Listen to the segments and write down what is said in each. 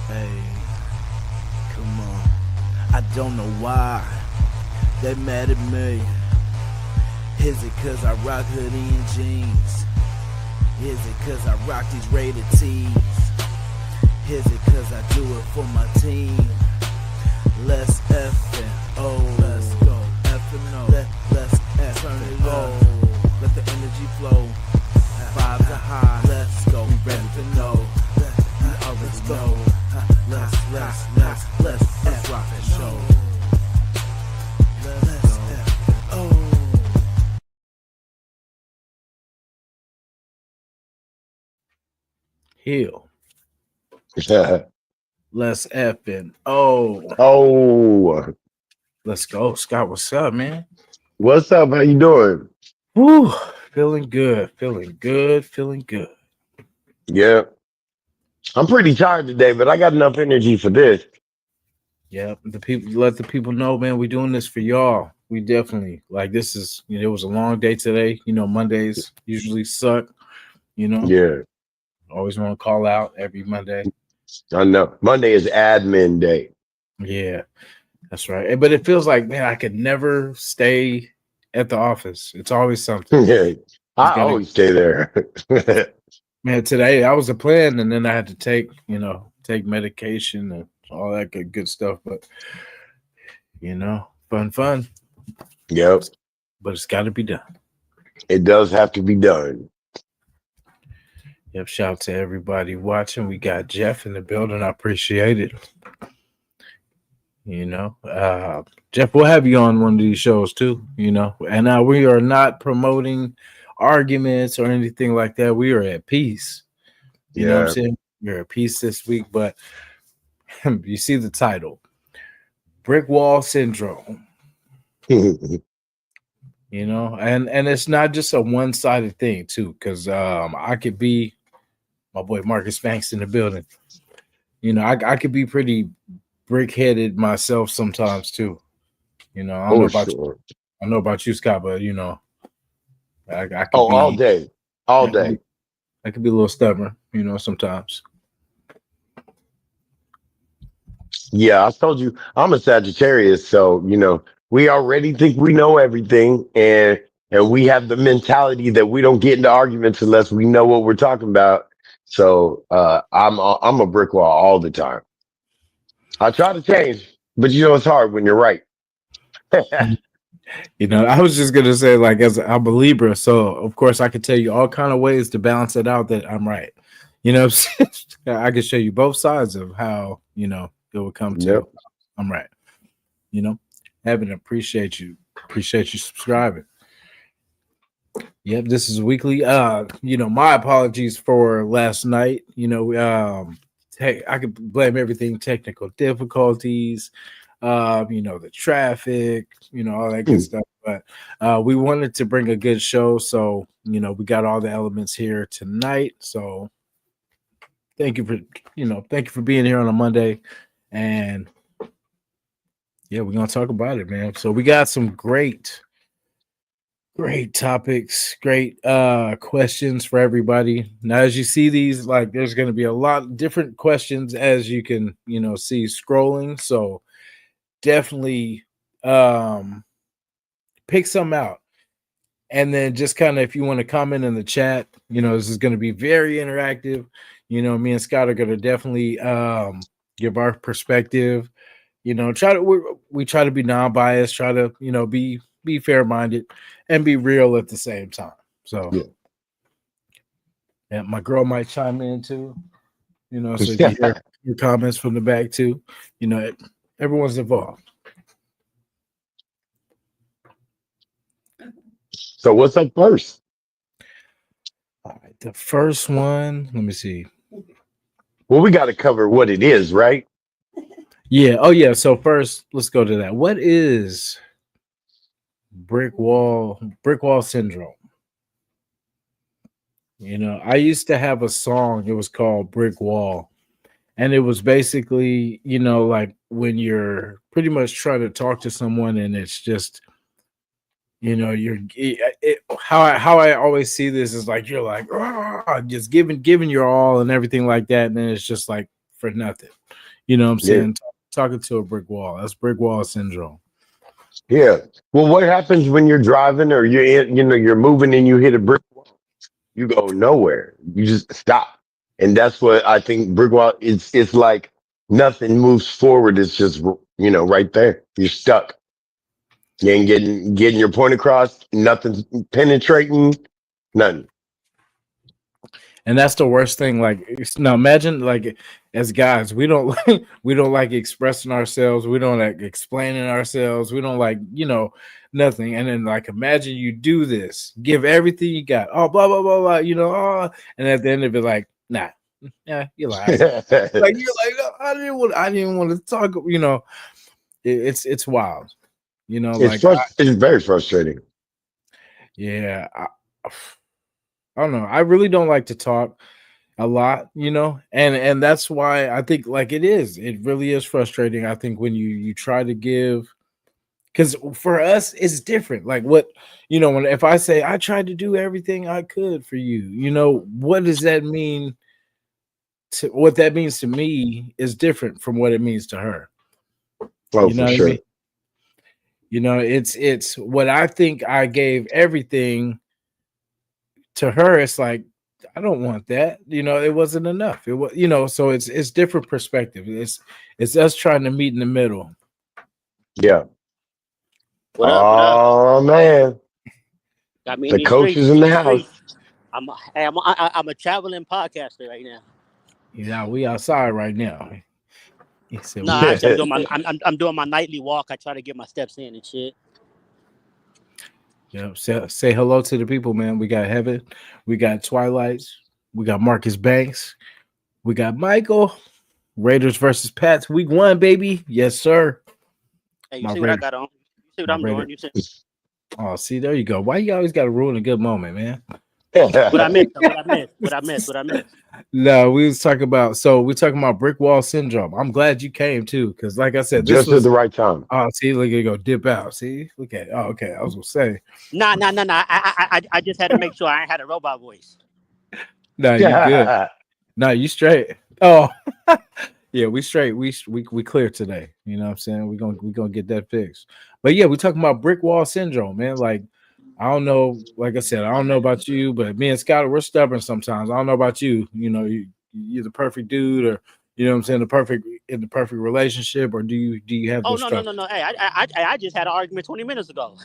Hey, come on. I don't know why they mad at me. Is it cause I rock hoodie and jeans? Is it cause I rock these rated tees? Is it cause I do it for my team? Let's F and O. Let's go. F and O. Let's F turn it up. Let the energy flow. Vibes are high. Let's go. We ready to know. You already know. Let's F rock and show. Let's F. Oh. Heal. Let's F and oh. Oh, Let's go. Scott, what's up, man? what's up? How you doing? Whew. Feeling good. Feeling good. Feeling good. Yeah, I'm pretty tired today, but I got enough energy for this. Yep. The people let the people know, man, we're doing this for y'all. We definitely like this is it was a long day today. Mondays usually suck, you know. Yeah, Always want to call out every Monday. I know. Monday is admin day. Yeah, that's right. But it feels like, man, I could never stay at the office. It's always something. Yeah, Just I gotta always stay there. man, today I was a plan and then I had to take medication and all that good stuff. But fun. Yep, But it's gotta be done. it does have to be done. Yep, shout out to everybody watching. We got Jeff in the building. I appreciate it. Jeff, we'll have you on one of these shows too. And we are not promoting arguments or anything like that. We are at peace. You know what I'm Yeah. saying? We're at peace this week, but you see the title, Brick Wall Syndrome. And it's not just a one-sided thing too, because I could be my boy Marcus Banks in the building. I could be pretty brick-headed myself sometimes too. I don't know Oh, about sure. I know about you, Scott, but I could Oh, all be day, all I could be day. I could be a little stubborn, sometimes. Yeah, I told you I'm a Sagittarius, so we already think we know everything, and we have the mentality that we don't get into arguments unless we know what we're talking about. So I'm a brick wall all the time. I try to change, but it's hard when you're right. I was just gonna say, like, as I'm a Libra, so of course I could tell you all kind of ways to balance it out that I'm right. What I'm saying? I could show you both sides of how it would come to Yep. I'm right. You know, Evan, appreciate you subscribing. Yep, this is weekly. My apologies for last night. Hey, I could blame everything technical difficulties, the traffic, all that good stuff. But we wanted to bring a good show, so we got all the elements here tonight. So thank you for being here on a Monday, and yeah, we're gonna talk about it, man. So we got some great topics, great questions for everybody. Now, as you see these, like there's going to be a lot of different questions as you can, see scrolling. So definitely pick some out. And then just kind of if you want to comment in the chat, this is going to be very interactive. Me and Scott are going to definitely give our perspective. Try to we try to be non-biased, try to, be fair-minded and be real at the same time. So Yeah. yeah, my girl might chime in too. So if you hear your comments from the back too, you know, everyone's involved. So what's up first? All right, the first one, let me see. Well, we got to cover what it is, right? Yeah, oh yeah. So first, let's go to that. What is brick wall syndrome? I used to have a song, it was called Brick Wall. And it was basically, like when you're pretty much trying to talk to someone and it's just, how I always see this is like you're like just giving your all and everything like that, and then it's just like for nothing. You know what I'm Yeah. saying? Talking to a brick wall. That's brick wall syndrome. Yeah. Well, what happens when you're driving or you're moving and you hit a brick wall? You go nowhere. You just stop. And that's what I think brick wall it's like nothing moves forward. It's just right there. You're stuck. You ain't getting your point across, nothing's penetrating, nothing. And that's the worst thing. Like now, imagine like as guys, we don't we don't like expressing ourselves. We don't like explaining ourselves. We don't like nothing. And then like imagine you do this, give everything you got. Oh, blah blah blah blah. Oh, and at the end of it, like nah, yeah, you lied. Like you're like "Oh, I didn't want to talk. It's wild. Like It's very frustrating. yeah, I don't know. I really don't like to talk a lot, and that's why I think like it really is frustrating. I think when you try to give, because for us it's different. Like what when if I say I tried to do everything I could for you, what does that mean? To what that means to me is different from what it means to her. Oh, You for know what I mean? sure. It's what I think I gave everything to her. It's like I don't want that. It wasn't enough. It was, so it's different perspective. It's us trying to meet in the middle. Yeah. What up? What up? Oh man. Got me in The these coach is streets. in the These house. streets. I'm a traveling podcaster right now. We outside right now. He said No, we out. actually, I'm doing my nightly walk. I try to get my steps in and shit. Yeah, say hello to the people, man. We got Heaven, we got Twilights, we got Marcus Banks, we got Michael. Raiders versus Pats, week 1, baby. Yes, sir. Hey, you My see what I Raider, got on? You see what my I'm Raider. doing? You see Oh, see, there you go. Why you always got to ruin a good moment, man? what I missed? What I missed? What I missed? What I missed? No, we're talking about brick wall syndrome. I'm glad you came too, because like I said, this Just at was the right time. see, look at go dip out. See, look at okay. I was gonna say, Nah. I just had to make sure I ain't had a robot voice. no, you good. No, you straight. Oh, yeah, we straight. We clear today. You know what I'm saying? We're gonna get that fixed. But yeah, we're talking about brick wall syndrome, man. Like, I don't know, like I said, I don't know about you, but me and Scott, we're stubborn sometimes. I don't know about you. You're the perfect dude, or you know what I'm saying, the perfect relationship, or do you have Oh those no no no struggles? no. Hey, I just had an argument 20 minutes ago.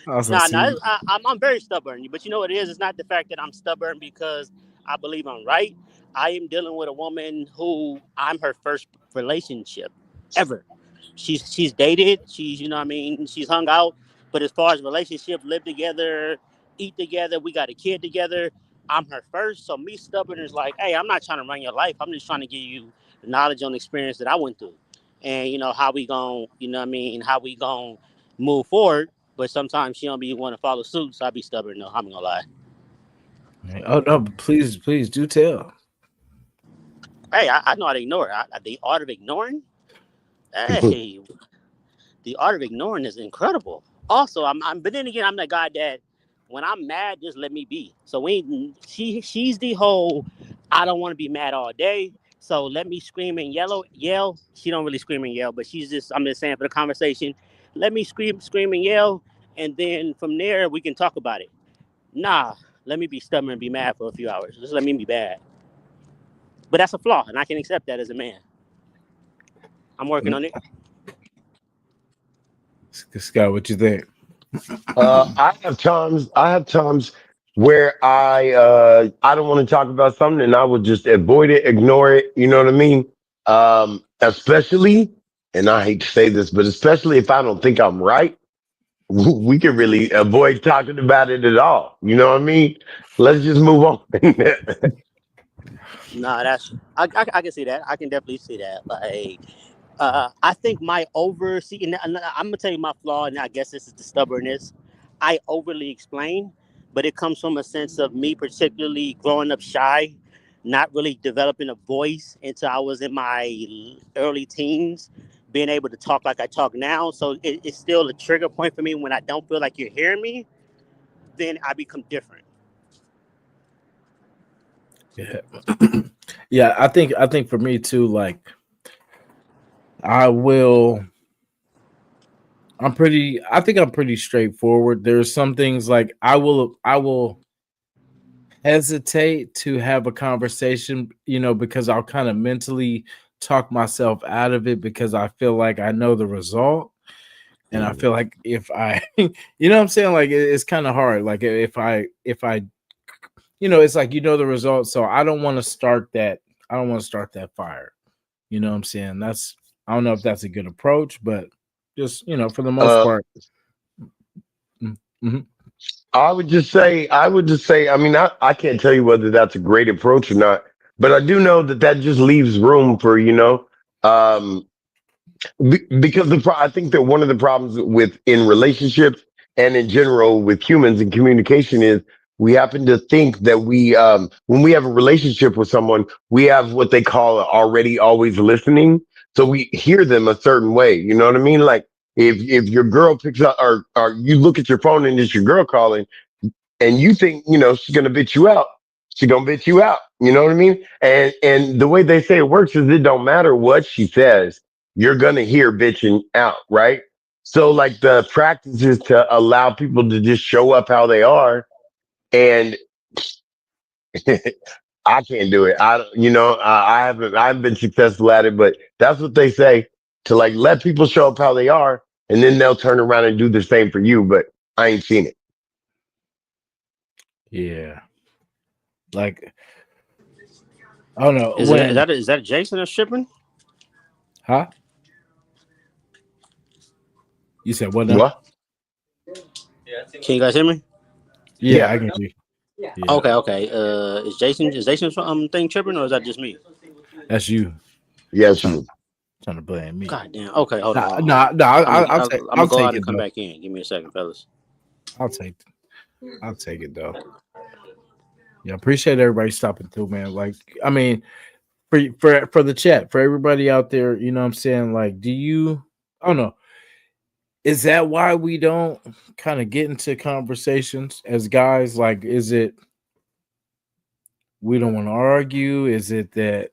Also, Nah. see, I'm very stubborn, but you know what it is? It's not the fact that I'm stubborn because I believe I'm right. I am dealing with a woman who I'm her first relationship ever. She's dated. She's you know what I mean. She's hung out, but as far as relationship, live together, eat together, we got a kid together. I'm her first, so me stubborn is like, hey, I'm not trying to run your life. I'm just trying to give you the knowledge on the experience that I went through, and how we gon' you know what I mean, how we gon' move forward. But sometimes she don't be want to follow suit, so I be stubborn. No, I'm not gonna lie. oh no, please do tell. Hey, I know how to ignore it. The art of ignoring. Hey, the art of ignoring is incredible. Also, but then again, I'm the guy that when I'm mad, just let me be. So she's the whole I don't want to be mad all day. So let me scream and yell. She don't really scream and yell, but I'm just saying for the conversation, let me scream and yell, and then from there we can talk about it. Nah, let me be stubborn and be mad for a few hours. Just let me be bad. But that's a flaw, and I can accept that as a man. I'm working on it. Scott, what you think? I have times where I don't want to talk about something and I will just avoid it, ignore it. You know what I mean? Especially, and I hate to say this, but especially if I don't think I'm right, we can really avoid talking about it at all. You know what I mean? Let's just move on. Nah, I can see that. I can definitely see that. Like, I think my oversee, and I'm gonna tell you my flaw, and I guess this is the stubbornness. I overly explain, but it comes from a sense of me, particularly growing up shy, not really developing a voice until I was in my early teens, being able to talk like I talk now. So it's still a trigger point for me when I don't feel like you're hearing me. Then I become different. Yeah. Yeah, I think for me too, like I will I think I'm pretty straightforward. There's some things like I will hesitate to have a conversation, because I'll kind of mentally talk myself out of it because I feel like I know the result. And I Mm. feel like if I, what I'm saying, like it's kind of hard. Like if I, it's like the result. So I don't want to start that. I don't want to start that fire. You know what I'm saying? I don't know if that's a good approach, but just for the most Uh, part. Mm-hmm. I mean, I can't tell you whether that's a great approach or not, but I do know that that just leaves room for, um, because I think that one of the problems with in relationships and in general with humans and communication is we happen to think that when we have a relationship with someone, we have what they call already always listening. So we hear them a certain way. You know what I mean? Like if your girl picks up or you look at your phone and it's your girl calling and you think she's gonna bitch you out, she's gonna bitch you out. You know what I mean? And the way they say it works is it don't matter what she says, you're gonna hear bitching out, right? So like the practice is to allow people to just show up how they are, and I can't do it. I haven't been successful at it, but that's what they say, to like let people show up how they are, and then they'll turn around and do the same for you. But I ain't seen it. Yeah. Like I don't know Is it when, is that Jason that's shipping? huh? You said what now? What? Can you guys hear me? Yeah, Yeah. I can hear. Yeah, Okay, okay. Is Jason's thing tripping or is that just me? that's you Yes, trying to you. trying to blame me. God damn. Okay, hold on, Nah, hold on, hold nah, on. nah. I'm gonna I'm I'll gonna go take out and it come though. back in. Give me a second, fellas. I'll take I'll take it though. Yeah, appreciate everybody stopping through, man. Like, I mean, for the chat, for everybody out there, what I'm saying, like, do you? I don't know. Is that why we don't kind of get into conversations as guys? Like, is it we don't want to argue? Is it that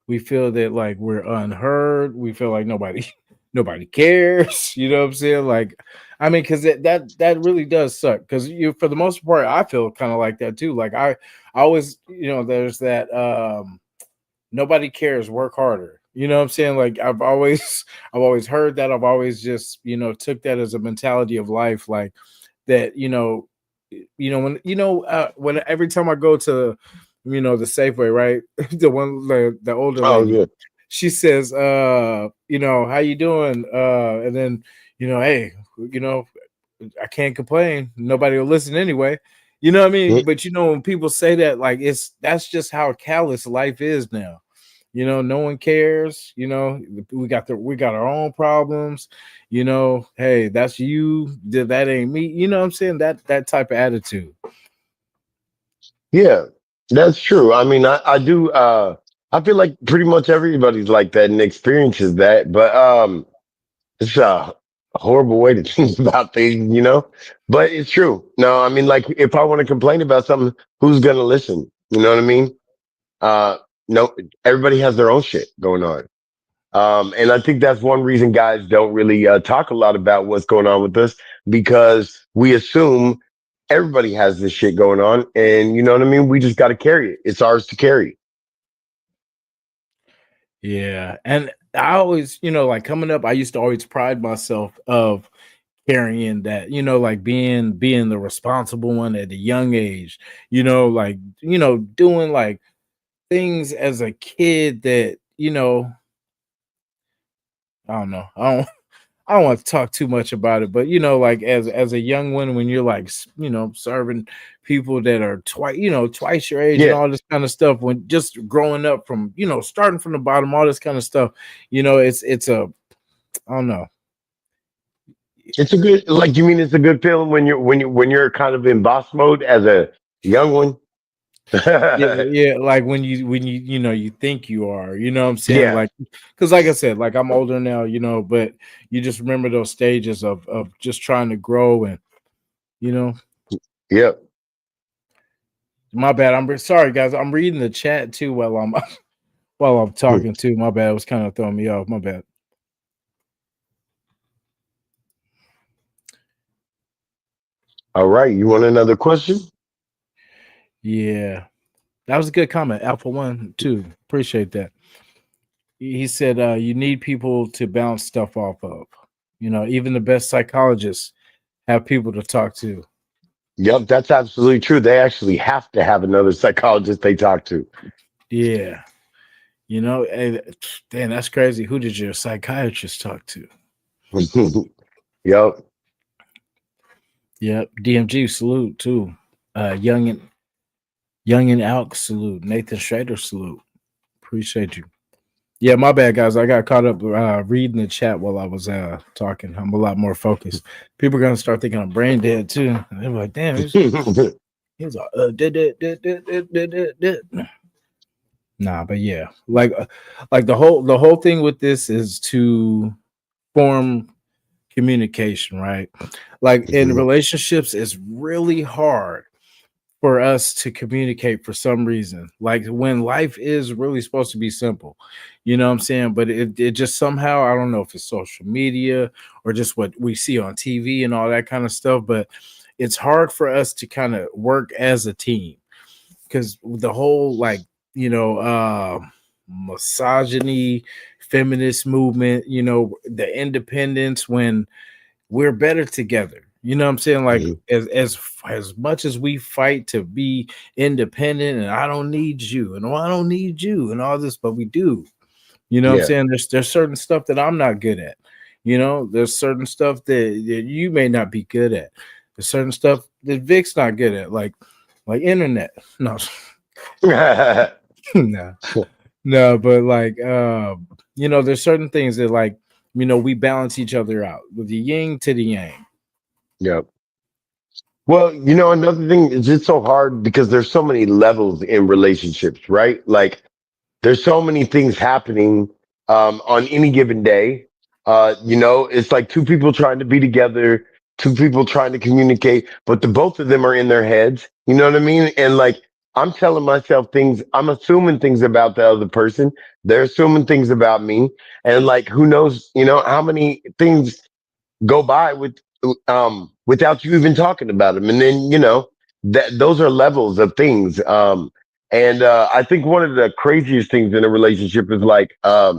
we feel that like we're unheard? We feel like nobody nobody cares. You know what I'm saying? Like, I mean, because that really does suck. Because you, for the most part, I feel kind of like that too. Like I always, there's that nobody cares, work harder. You know what I'm saying? Like I've always heard that. I've always just took that as a mentality of life. Like that, when every time I go to the Safeway, right? The older Oh, lady, yeah. she says, how you doing? And then, hey, you know, I can't complain. Nobody will listen anyway. You know what I mean? Mm. But when people say that, like that's just how callous life is now. No one cares. We got our own problems. Hey, that's you. That ain't me. You know what I'm saying? That type of attitude. Yeah, that's true. I mean, I do. I feel like pretty much everybody's like that and experiences that, but it's a horrible way to think about things, But it's true. No, I mean, like if I want to complain about something, who's gonna listen? You know what I mean? Uh, no, everybody has their own shit going on. And I think that's one reason guys don't really talk a lot about what's going on with us, because we assume everybody has this shit going on, and you know what I mean. We just got to carry it. It's ours to carry. Yeah. And I always, like coming up, I used to always pride myself of carrying that, like being the responsible one at a young age, like, doing like things as a kid that, I don't know. I don't want to talk too much about it, but like as a young one, when you're like serving people that are twice your age and Yeah, all this kind of stuff, when just growing up from starting from the bottom, all this kind of stuff, it's a I don't know. it's a good. Like you mean it's a good feeling when you're kind of in boss mode as a young one. Yeah, yeah, like when you you think you are, what I'm saying? Yeah, Like, because like I said, like I'm older now, but you just remember those stages of just trying to grow and you know yep. My bad. Sorry, guys. I'm reading the chat too while I'm while I'm talking too. My bad. It was kind of throwing me off. My bad. All right, you want another question? Yeah, that was a good comment. Alpha One too. Appreciate that. He said you need people to bounce stuff off of. You know, even the best psychologists have people to talk to. Yep, that's absolutely true. They actually have to have another psychologist they talk to. Yeah. You know, damn, that's crazy. Who did your psychiatrist talk to? Yep. Yep. DMG salute too. Young and Alk salute. Nathan Schrader salute. Appreciate you. Yeah, my bad, guys. I got caught up reading the chat while I was talking. I'm a lot more focused. People are gonna start thinking I'm brain dead too. They're like, "Damn, he's did." Nah, but yeah, like the whole thing with this is to form communication, right? Like in relationships, it's really hard for us to communicate for some reason. Like when life is really supposed to be simple, you know what I'm saying? But it just somehow, I don't know if it's social media or just what we see on TV and all that kind of stuff, but it's hard for us to kind of work as a team because the whole misogyny, feminist movement, the independence when we're better together. You know what I'm saying? Like as much as we fight to be independent and I don't need you and I don't need you and all this, but we do. You know what I'm Yeah. saying? There's certain stuff that I'm not good at. There's certain stuff that you may not be good at. There's certain stuff that Vic's not good at, like internet. No, no, no, but like there's certain things that we balance each other out with the yin to the yang. Yep. Well, another thing is it's so hard because there's so many levels in relationships, right? Like there's so many things happening on any given day. It's like two people trying to be together, two people trying to communicate, but the both of them are in their heads. You know what I mean? And like I'm telling myself things, I'm assuming things about the other person. They're assuming things about me. And like who knows, how many things go by without you even talking about them. And then, that those are levels of things. And I think one of the craziest things in a relationship is like uh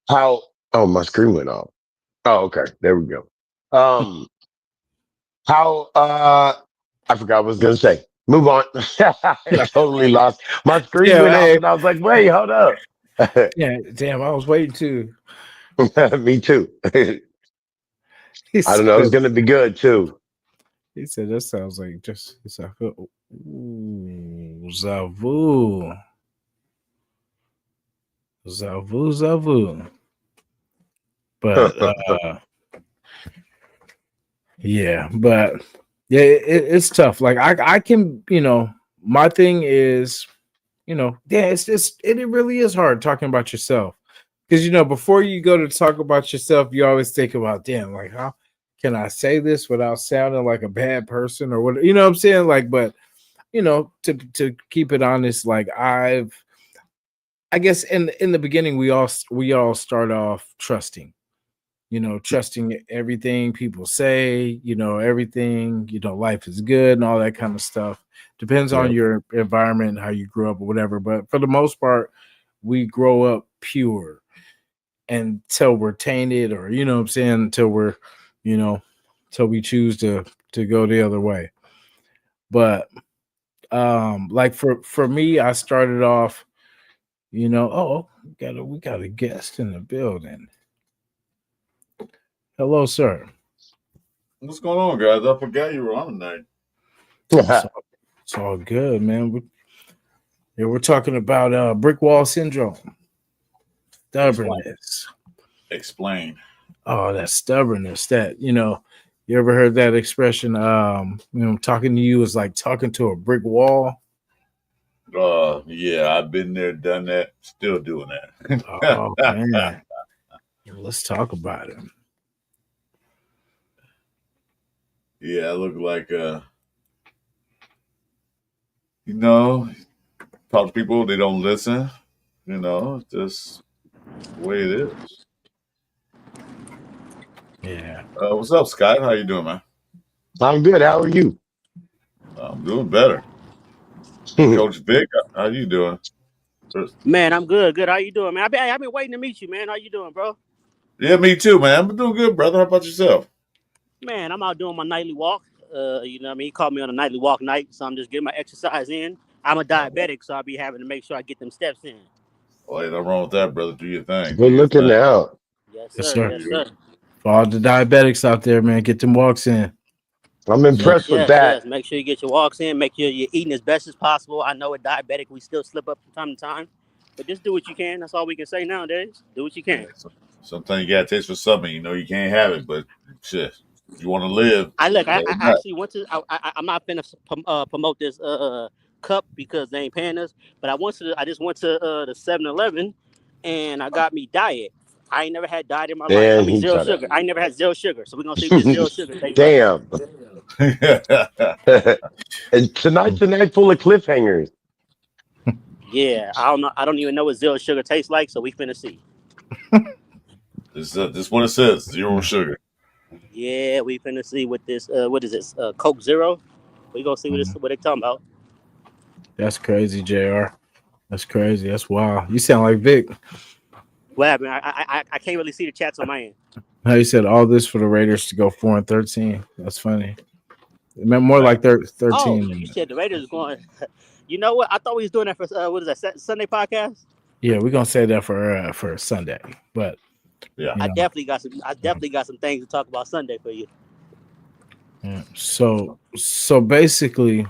how oh my screen went off. Oh, okay. There we go. Um how I forgot what I was gonna say. Move on. I totally lost. My screen Yeah, went off hey, and I was like, wait, hold up. yeah, damn, I was waiting to. Me too. He I don't said, know, it's gonna be good too. he said that sounds like just it's like ooh, Zavu, Zavu, Zavu. But but yeah, it's tough. Like I can, my thing is, yeah, it really is hard talking about yourself because before you go to talk about yourself, you always think about, damn, like how can I say this without sounding like a bad person or what? You know what I'm saying? Like, but to keep it honest, like I guess in the beginning we all start off trusting. Trusting everything people say, everything, life is good and all that kind of stuff. Depends on Yeah. your environment, how you grew up or whatever. But for the most part, we grow up pure until we're tainted or, what I'm saying, until we're, you know, until we choose to go the other way. But like for me, I started off, oh, we got a guest in the building. Hello, sir. What's going on, guys? I forgot you were on tonight. It's all, it's all good, man. We're talking about brick wall syndrome, Explain. stubbornness. Explain. Oh, that stubbornness. That you ever heard that expression? Talking to you is like talking to a brick wall. Yeah, I've been there, done that, still doing that. Oh man, let's talk about it. Yeah, I look like you know, talk to people, they don't listen. It's just the way it is. Yeah. What's up, Scott? How you doing, man? I'm good. How are you? I'm doing better. Coach Vic, how you doing? Man, I'm good. Good. How you doing, man? I've been waiting to meet you, man. How you doing, bro? Yeah, me too, man. I'm doing good, brother. How about yourself? Man, I'm out doing my nightly walk. You know what I mean? He called me on a nightly walk night, so I'm just getting my exercise in. I'm a diabetic, so I'll be having to make sure I get them steps in. Well, ain't nothing wrong with that, brother. Do your thing. Do Good your looking thing. out. Yes, Yes, sir. sir. Yes, sir. For all the diabetics out there, man, get them walks in. I'm Yes, impressed with yes, that. yes. Make sure you get your walks in. Make sure you're eating as best as possible. I know with diabetic, we still slip up from time to time, but just do what you can. That's all we can say nowadays. Do what you Yeah, can. sometimes you got to taste for something. You can't have it, but shit, you want to live. I look. I Let actually went to. I'm not finna promote this cup because they ain't paying us. But I just went to the 7-Eleven, and I got me diet. I ain't never had diet in my life. I And mean he zero tried sugar. I ain't never had zero sugar. So we're gonna see what this zero sugar tastes like. Damn. And tonight's a night full of cliffhangers. Yeah, I don't know. I don't even know what zero sugar tastes like. So we finna see. this is what it says: zero sugar. Yeah, we finna see what this. What is this? Coke Zero. We gonna see what they talking about. That's crazy, JR. That's crazy. That's wild. You sound like Vic. What happened? I can't really see the chats on my end. How you said all this for the Raiders to go 4-13. That's funny. It meant more Man, like Oh, 13 you than that. said the Raiders is going. You know what? I thought we was doing that for what is that Sunday podcast? Yeah, we're gonna say that for Sunday. But yeah. you know, I definitely got some things to talk about Sunday for you. yeah. So basically,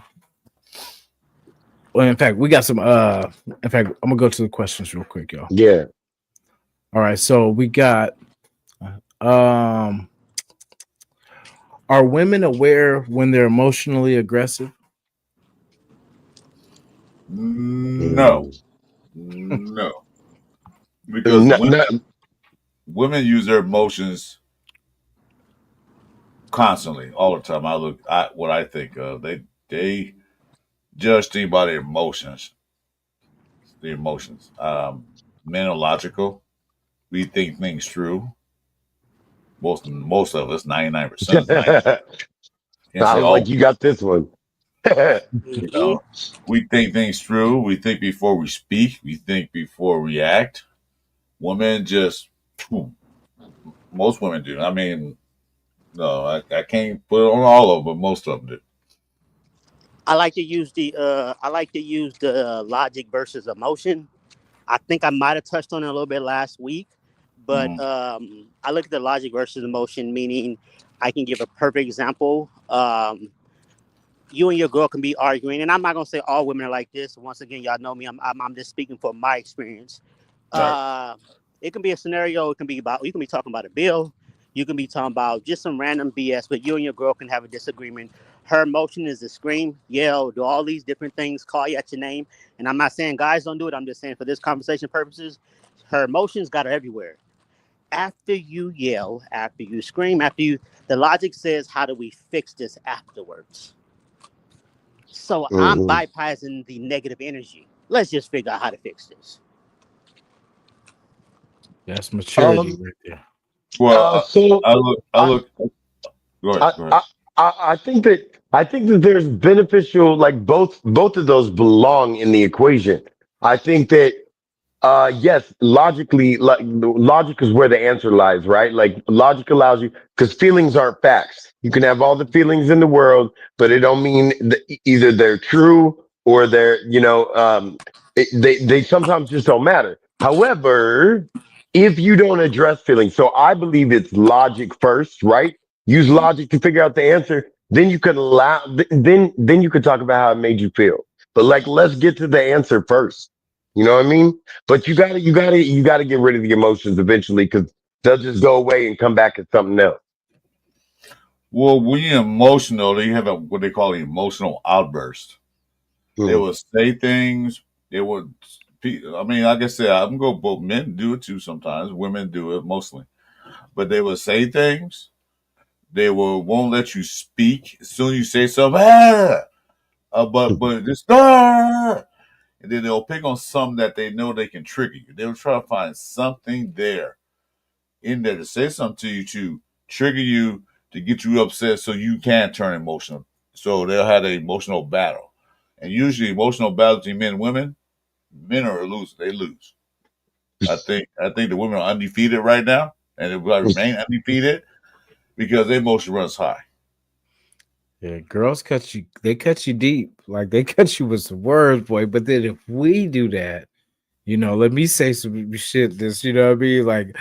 well, in fact, we got some in fact, I'm gonna go to the questions real quick, y'all. Yeah. All right, so we got um are women aware when they're emotionally aggressive? No, Mm. no, because No, no, women use their emotions constantly, all the time. What I think of. They judge things by their emotions. The emotions. Men are logical. We think things through. Most of us, 99% is 90. Can't say Sounds like all. you got this one. You Hmm. know, we think things through. We think before we speak. We think before we act. Women just, phew, most women do. I mean, no, I can't put it on all of them, but most of them do. I like to use the logic versus emotion. I think I might have touched on it a little bit last week, but Mm-hmm. I look at the logic versus emotion, meaning I can give a perfect example. You and your girl can be arguing, and I'm not gonna say all women are like this. Once again, y'all know me. I'm just speaking from my experience. Right. Uh, it can be a scenario. It can be about you can be talking about a bill. You can be talking about just some random BS, but you and your girl can have a disagreement. Her emotion is to scream, yell, do all these different things, call you at your name. And I'm not saying guys don't do it. I'm just saying for this conversation purposes, her emotions got her everywhere. After you yell, after you scream, the logic says, how do we fix this afterwards? So I'm Mhm. bypassing the negative energy. Let's just figure out how to fix this. That's maturity Um. right there. Well, So I I, look. Go ahead. I, Go ahead. I, I think that there's beneficial. Like both of those belong in the equation. I think that yes, logically, like logic is where the answer lies, right? Like logic allows you because feelings aren't facts. You can have all the feelings in the world, but it don't mean that either they're true or they're they sometimes just don't matter. However, if you don't address feelings, so I believe it's logic first, right? Use Mhm. logic to figure out the answer. Then you could allow. Then you could talk about how it made you feel. But like, let's get to the answer first. You know what I mean? But you gotta get rid of the emotions eventually because they'll just go away and come back as something else. Well, when you're emotional, they have what they call an emotional outburst. They Hmm. will say things. They would. I mean, like I said, I'm going to both men do it too sometimes. Women do it mostly, but they will say things. They won't let you speak. As soon as you say something, but just and then they'll pick on something that they know they can trigger you. They'll try to find something there in there to say something to you to trigger you to get you upset so you can turn emotional. So they'll have an emotional battle. And usually emotional battles between men and women, men are losing. They lose. I think the women are undefeated right now, and they will remain undefeated because their emotion runs high. Yeah, girls cut you. They cut you deep. Like they cut you with some words, boy. But then if we do that, let me say some shit. This, you know what I mean? Like,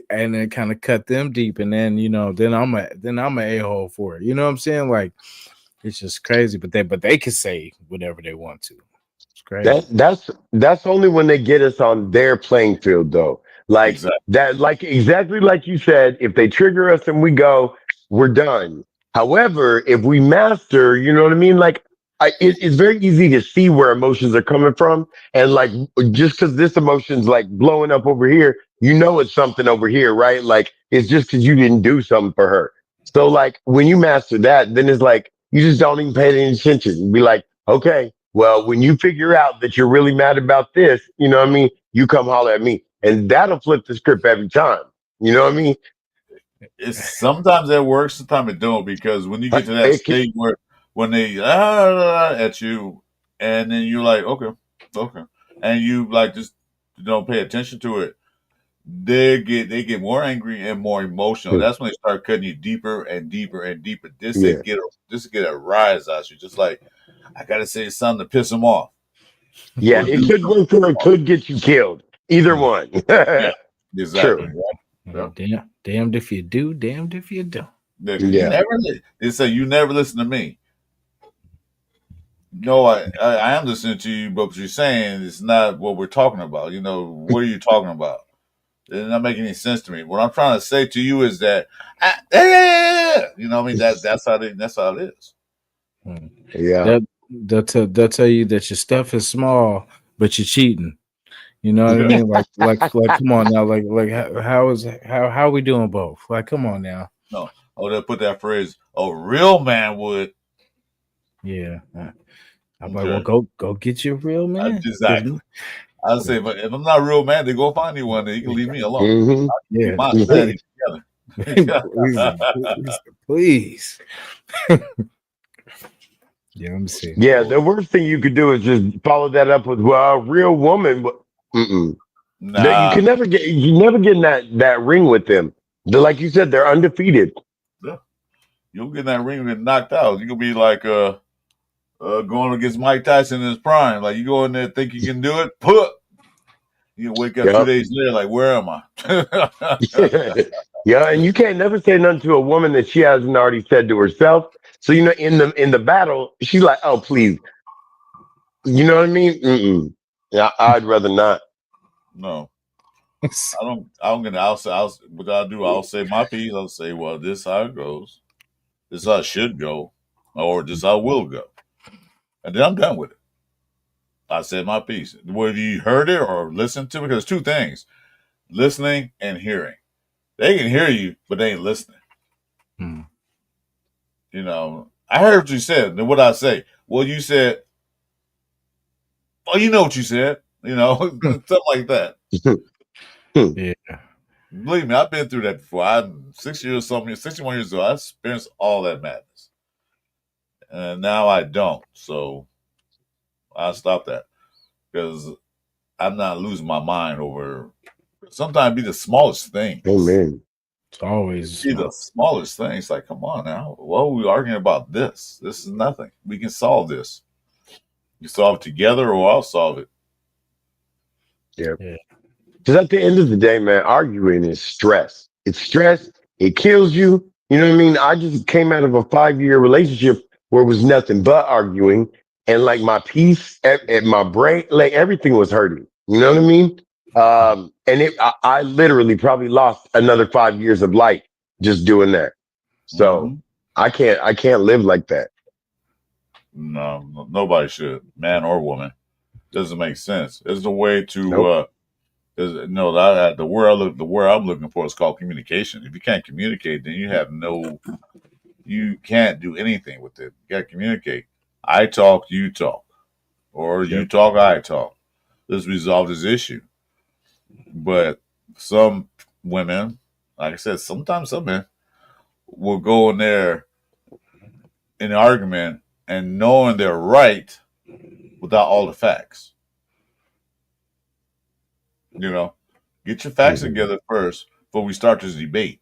and then kind of cut them deep, and then then I'm a a-hole for it. You know what I'm saying? Like, it's just crazy. But they can say whatever they want to. It's crazy. That's only when they get us on their playing field though. Like Exactly. that, like exactly like you said, if they trigger us and we go, we're done. However, if we master, you know what I mean? Like it's very easy to see where emotions are coming from. And like just because this emotion's like blowing up over here, you know it's something over here, right? Like it's just because you didn't do something for her. So like when you master that, then it's like you just don't even pay any attention. Be like, okay, well, when you figure out that you're really mad about this, you know what I mean? You come holler at me. And that'll flip the script every time. You know what I mean? It's sometimes that works, sometimes it don't, because when you get to that It can, stage where when they at you, and then you're like, okay, okay, and you like just don't pay attention to it, they get more angry and more emotional. That's when they start cutting you deeper and deeper and deeper. yeah. Just to get a rise out you. Just like I gotta say something to piss them off Yeah, or do it could something work to piss or them it off. could get you killed. Either Mm. one. Yeah, exactly. True. Yeah. Damned if you do, damned if you don't. Yeah, 'cause Yeah. they say you never listen to me. No, I am listening to you, but what you're saying is not what we're talking about. What are you talking about? It does not make any sense to me. What I'm trying to say to you is that, what I mean, that's how it is. Mm. Yeah. They'll tell you that your stuff is small, but you're cheating. You know what I mean? Like, come on now. Like, how are we doing both? Like, come on now. No, oh, they'll put that phrase, "A real man would." Yeah. I'm like, well, Okay, go get your real man. exactly. I say, but if I'm not a real man, then go find anyone, then you can leave me alone. Hmm. Keep Yeah, my please, sanity together. please. Yeah, let me see. Yeah. The worst thing you could do is just follow that up with, well, a real woman. Mm-mm. That Nah, you never get in that ring with them. Like you said, they're undefeated. yeah, you'll get in that ring and get knocked out. You will be like going against Mike Tyson in his prime. Like you go in there think you can do it, put. You wake up two Yep. days later, like, where am I? Yeah, and you can't never say nothing to a woman that she hasn't already said to herself. So in the battle, she's like, "Oh, please," you know what I mean? Mm-mm. Yeah, I'd rather not. No, I don't. I'm gonna. What I'll do. I'll say my piece. I'll say, well, this how it goes. This how it should go, or this how it will go, and then I'm done with it. I said my piece. Whether you heard it or listened to it, because two things: listening and hearing. They can hear you, but they ain't listening. Hmm. I heard what you said. Then what I say? Well, you said, oh, you know what you said. Something like that. Yeah. Believe me, I've been through that before. I'm 6 years, 61 years old. I experienced all that madness, and now I don't. So I stop that because I'm not losing my mind over. Sometimes it be the smallest things. Amen. It's always Be the small. smallest things. Like, come on now. What are we arguing about this? This is nothing. We can solve this. You solve it together, or I'll solve it. Yeah. Yeah. Because at the end of the day, man, arguing is stress. It's stress. It kills you. You know what I mean? I just came out of a 5-year relationship where it was nothing but arguing, and like my peace and my brain, like everything was hurting. You know what I mean? And I literally probably lost another 5 years of life just doing that. So Hmm. I can't live like that. No, nobody should, man or woman. Doesn't make sense. There's a way to. Nope. No, the word I'm looking for is called communication. If you can't communicate, then you can't do anything with it. You got to communicate. I talk, you talk, or you Yep. talk, I talk. Let's resolve this issue. But some women, like I said, sometimes some men will go in there in an argument and knowing they're right without all the facts. You know, get your facts Mhm. together first before we start this debate.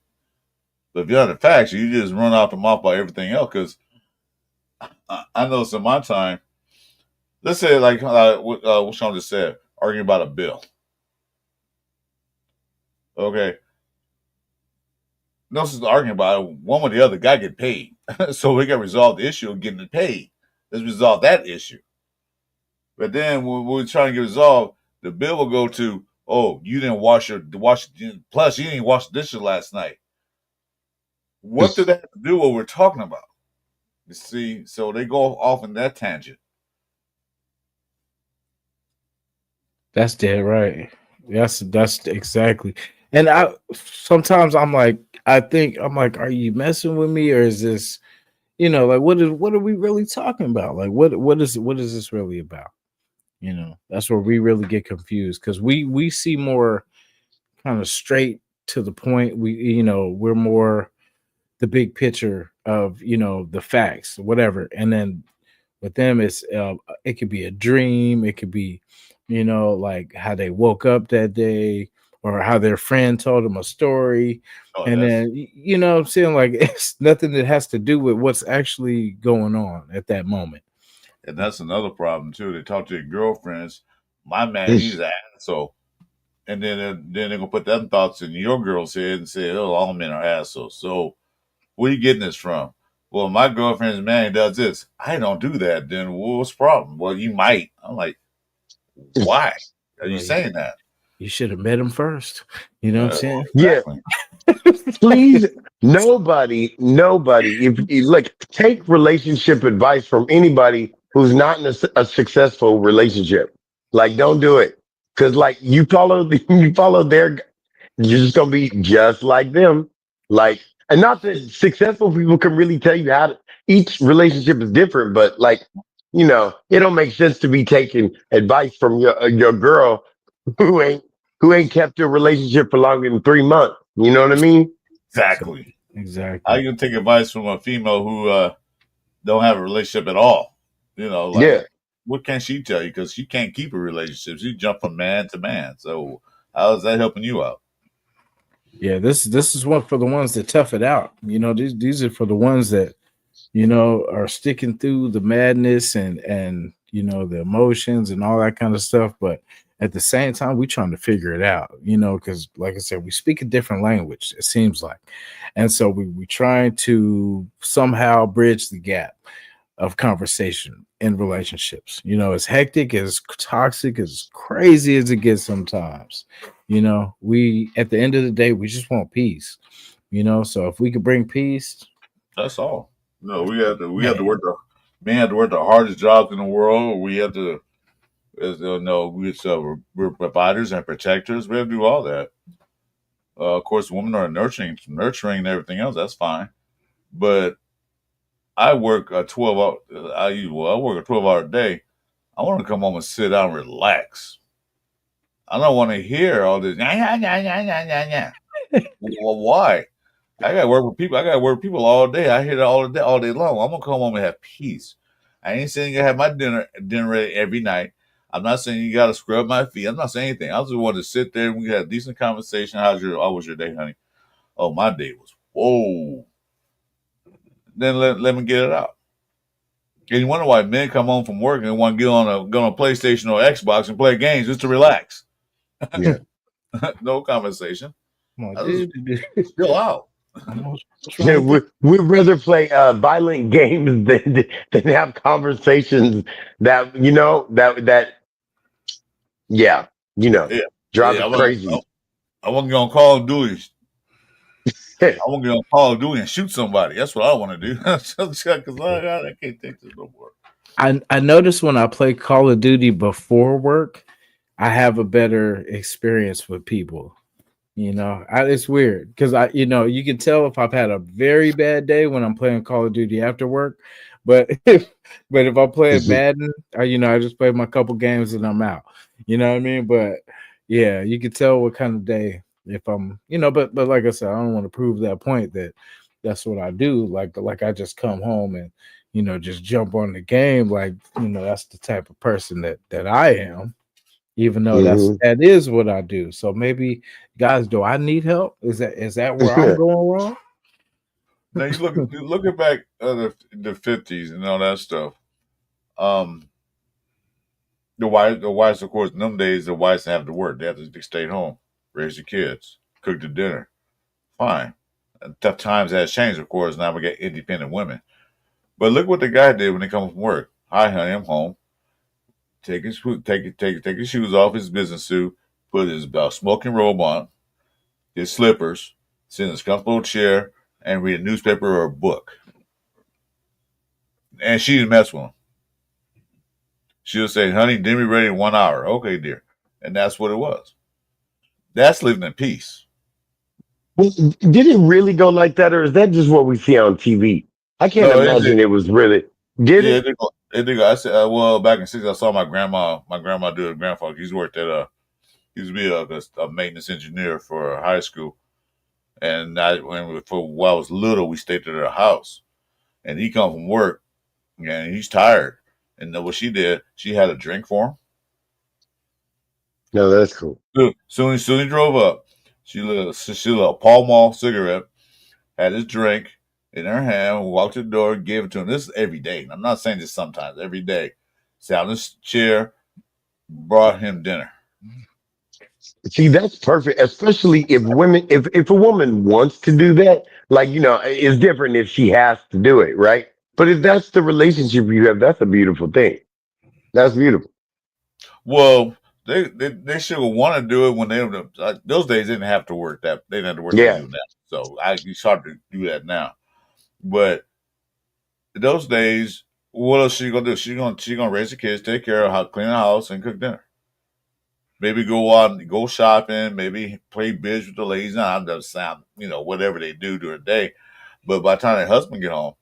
But if you have the facts, you just run off the mouth by everything else. Because I noticed in my time, let's say like what Sean just said, arguing about a bill. Okay, no sense arguing about it. One or the other guy get paid, so we got to resolve the issue of getting paid. Let's resolve that issue. But then when we're trying to get resolved, the bill will go to, oh, you didn't wash. Plus, you didn't wash the dishes last night. What did that have to do with what we're talking about? You see, so they go off in that tangent. That's dead right. That's exactly. And I sometimes I'm like, I think I'm like, are you messing with me, or is this, like what are we really talking about? Like what is this really about? That's where we really get confused because we see more kind of straight to the point. We're more the big picture of the facts, whatever, and then with them it's it could be a dream, it could be like how they woke up that day or how their friend told them a story, Oh, and then what I'm saying, like it's nothing that has to do with what's actually going on at that moment. and that's another problem too. They talk to their girlfriends. My man, he's an asshole, and then they're gonna put them thoughts in your girl's head and say, "Oh, all men are assholes." So, where are you getting this from? Well, my girlfriend's man does this. I don't do that. Then what's the problem? Well, you might. I'm like, why are you Well, saying that? you should have met him first. You know what I'm saying? Yeah, Exactly. please, nobody. If you like, take relationship advice from anybody who's not in a successful relationship. Like, don't do it because, like, you follow their. You're just gonna be just like them. Like, and not that successful people can really tell you how to. Each relationship is different, but like, it don't make sense to be taking advice from your girl who ain't who ain't kept a relationship for longer than 3 months. You know what I mean? Exactly. I Exactly. can take advice from a female who don't have a relationship at all. Like Yeah. what can she tell you? Because she can't keep a relationship. She jump from man to man. So how is that helping you out? Yeah, this is one for the ones that tough it out. These are for the ones that are sticking through the madness and the emotions and all that kind of stuff. But at the same time, we trying to figure it out. Because like I said, we speak a different language. It seems like, and so we trying to somehow bridge the gap of conversation in relationships. As hectic, as toxic, as crazy as it gets sometimes. We at the end of the day, we just want peace. So if we could bring peace, That's all. No, we have to man. work the men have to work the hardest jobs in the world. We have to, as no, we're providers and protectors. We have to do all that. Of course, women are nurturing and everything else. That's fine. But I work a 12 hour. I work a 12 hour day. I want to come home and sit down and relax. I don't want to hear all this. Yeah, yeah, yeah, yeah, yeah, yeah, yeah. Well, why? I got to work with people. I got to work with people all day. I hear that all day long. I'm gonna come home and have peace. I ain't saying you gotta have my dinner ready every night. I'm not saying you gotta scrub my feet. I'm not saying anything. I just want to sit there and we had a decent conversation. How was your day, honey? Oh, my day was whoa. Then let me get it out. And you wonder why men come home from work and want to get on a PlayStation or Xbox and play games just to relax. Yeah. No conversation. Come on, I just dude. chill out. What's wrong Yeah, with you? we'd rather play violent games than have conversations that yeah, you know, Yeah, drive yeah. us crazy. I want to get on Call of Duty. I want to get on Call of Duty and shoot somebody. That's what I want to do. Because I can't take this no more. I notice when I play Call of Duty before work, I have a better experience with people. It's weird because you can tell if I've had a very bad day when I'm playing Call of Duty after work, But if I play Madden, I just play my couple games and I'm out. You know what I mean? But yeah, you can tell what kind of day if I'm, but like I said, I don't want to prove that point that that's what I do. Like I just come home and just jump on the game. Like that's the type of person that I am. Even though Hmm. that is what I do. So maybe, guys, do I need help? Is that where I'm going wrong? Now you looking back the 50s and all that stuff. Um, the wives, of course, in them days, the wives have to work. They have to stay home, raise the kids, cook the dinner. Fine. And tough times has changed, of course. Now we got independent women. But look what the guy did when he comes from work. Hi, honey, I'm home. Take his shoes off, his business suit, put his smoking robe on, his slippers, sit in his comfortable chair, and read a newspaper or a book. And she didn't mess with him. She'll say, honey, dinner be ready in 1 hour. Okay, dear. And that's what it was. That's living in peace. Well, did it really go like that, or is that just what we see on TV? I can't No, it did. imagine it was really. Did Yeah, it? it did go. It did go. I said, well, back in '60s, I saw my grandma do a grandfather. He's worked at he used to be a maintenance engineer for a high school. And for while I was little, we stayed at her house. And he come from work, and he's tired. And then what she did, she had a drink for him. No, that's cool. Soon he drove up. She lit a Pall Mall cigarette, had his drink in her hand, walked to the door, gave it to him. This is every day. I'm not saying this sometimes, every day. Sat on his chair, brought him dinner. See, that's perfect, especially if a woman wants to do that, like, it's different if she has to do it, right? But if that's the relationship you have, that's a beautiful thing. That's beautiful. Well, they should want to do it when those days they didn't have to work that they didn't have to work that Yeah. do that. So it's hard to do that now. But those days, what else she gonna do? She gonna raise the kids, take care of how clean the house, and cook dinner. Maybe go out and go shopping. Maybe play bridge with the ladies. Now I'm just sound whatever they do during the day. But by the time their husband get home,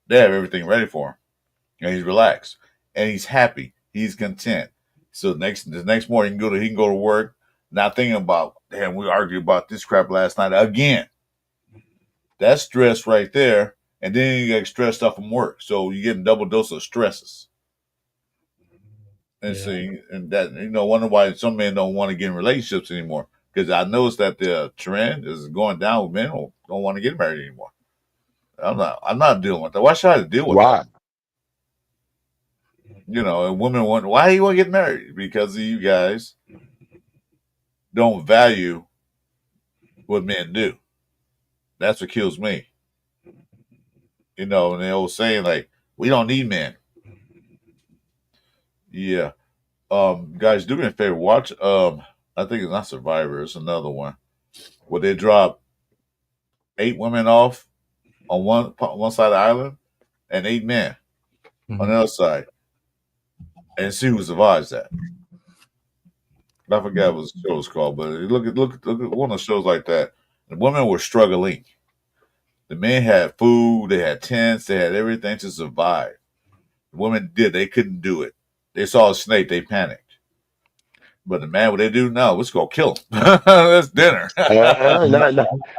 they have everything ready for him, and he's relaxed and he's happy. He's content. So the next morning he can go to work, not thinking about, damn, we argued about this crap last night again. That's stress right there. And then you get stressed out from work. So you get a double dose of stresses. And Yeah. see, and that wonder why some men don't want to get in relationships anymore. Because I noticed that the trend is going down with men who don't want to get married anymore. I'm not dealing with that. Why should I deal with that? Why? And women want, why do you want to get married? Because you guys don't value what men do. That's what kills me. And the old saying, like, we don't need men. Yeah. Guys, do me a favor. Watch, I think it's not Survivor, it's another one, where they drop 8 women off on one side of the island and 8 men on the other side, and see who survives that. I forgot what the show was called, but look at one of the shows like that. The women were struggling. The men had food, they had tents, they had everything to survive. The women they couldn't do it. They saw a snake, they panicked. But the man, what they do now? Let's go kill him. That's dinner.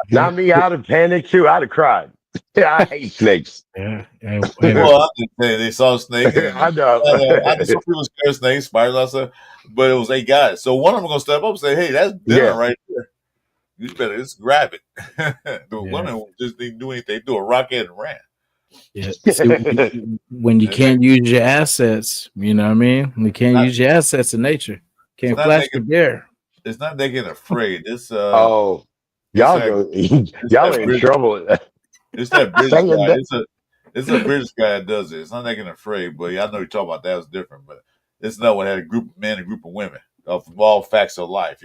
Not me. I'd have panicked too. I'd have cried. I hate snakes. Yeah. Well, I didn't say they saw a snake, and I know. I know some people scare snakes, spiders, and stuff, but it was 8 guys. So one of them gonna step up and say, "Hey, that's dinner Yeah. right there. You better just grab it." The Yeah. women just didn't do anything. They do a rocket and ran. Yeah. See, when you can't use your assets, you know what I mean? We can't Not, use your assets in nature. it's Can't not flash the making. bear. It's not they getting afraid. Oh, It's y'all that go. it's Y'all that in British trouble. it's that British Saying guy. that. It's a British guy that does it. It's not they getting afraid, but yeah, I know you're talking about that was different. But it's another one had a group of men, a group of women of all facts of life.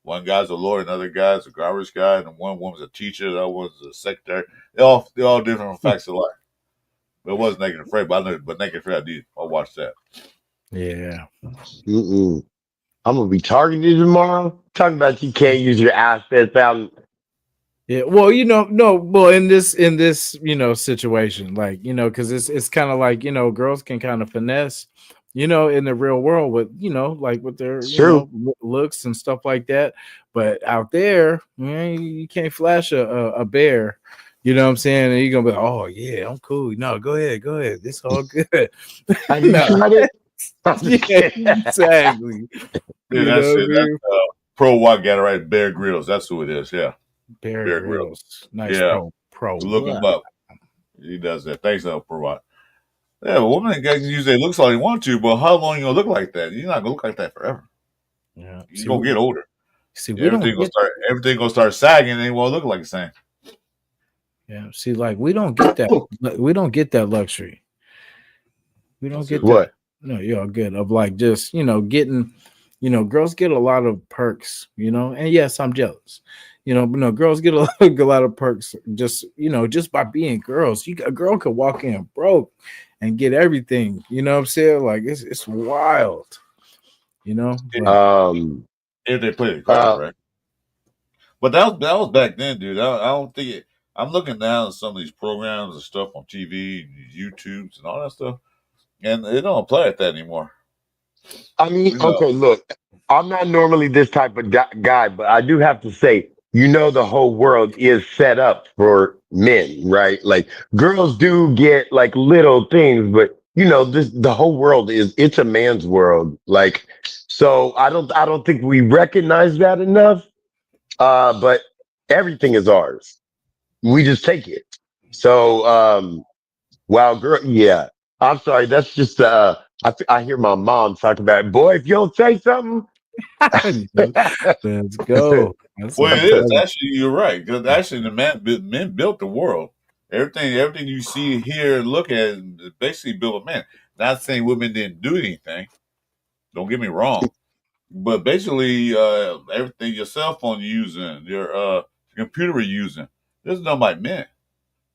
One guy's a lawyer, another guy's a garbage guy, and one woman's a teacher, the other one's a secretary. They're all different facts of life. But it wasn't Naked and Afraid, but I know, but Naked and Afraid, I'll watch that. Yeah. Mm-mm. I'm gonna be targeted tomorrow. Talking about you can't use your assets out. Yeah, well, no, well, in this, situation, like, because it's kind of like, girls can kind of finesse, in the real world with, like with their, It's true. looks and stuff like that. But out there, man, you can't flash a bear. You know what I'm saying? And you're gonna be like, oh yeah, I'm cool. No, go ahead. It's all good. Have you No, tried it? I'm just yeah, kidding. exactly. Yeah, You know that's what I it. That's mean? pro white guy, right? Bear Grylls. That's who it is. Yeah, Bear Bear Grylls. Grylls, nice Yeah, pro look what? him up. He does that. Thanks, pro white. Yeah, a woman can use their looks all they want to, but how long you gonna look like that? You're not gonna look like that forever. Yeah. You gonna get older. We don't get. Everything gonna start sagging, and it won't look like the same. Yeah, see, like we don't get that. We don't get that luxury. We don't That's it. get that. What? No, you're good. Of like just getting, girls get a lot of perks. And yes, I'm jealous. But no, girls get a lot of perks just just by being girls. A girl could walk in broke and get everything. You know what I'm saying? Like it's wild. But Um. If they play the cards Uh. right. But that was back then, dude. I don't think it. I'm looking down at some of these programs and stuff on TV, YouTubes, and all that stuff, and it don't apply at that anymore. I mean, You know, okay, look, I'm not normally this type of guy, but I do have to say, the whole world is set up for men, right? Like girls do get like little things, but the whole world it's a man's world. Like, so I don't think we recognize that enough. But everything is ours. We just take it. So, wow, girl, yeah. I'm sorry. That's just I hear my mom talk about it. Boy, if you don't say something. let's go. That's well, what it I'm is saying. actually you're right because actually the men built the world. Everything you see, hear, and look at is basically built a man. Not saying women didn't do anything. Don't get me wrong, but basically everything your cell phone you're using, your computer you're using, this is done by men.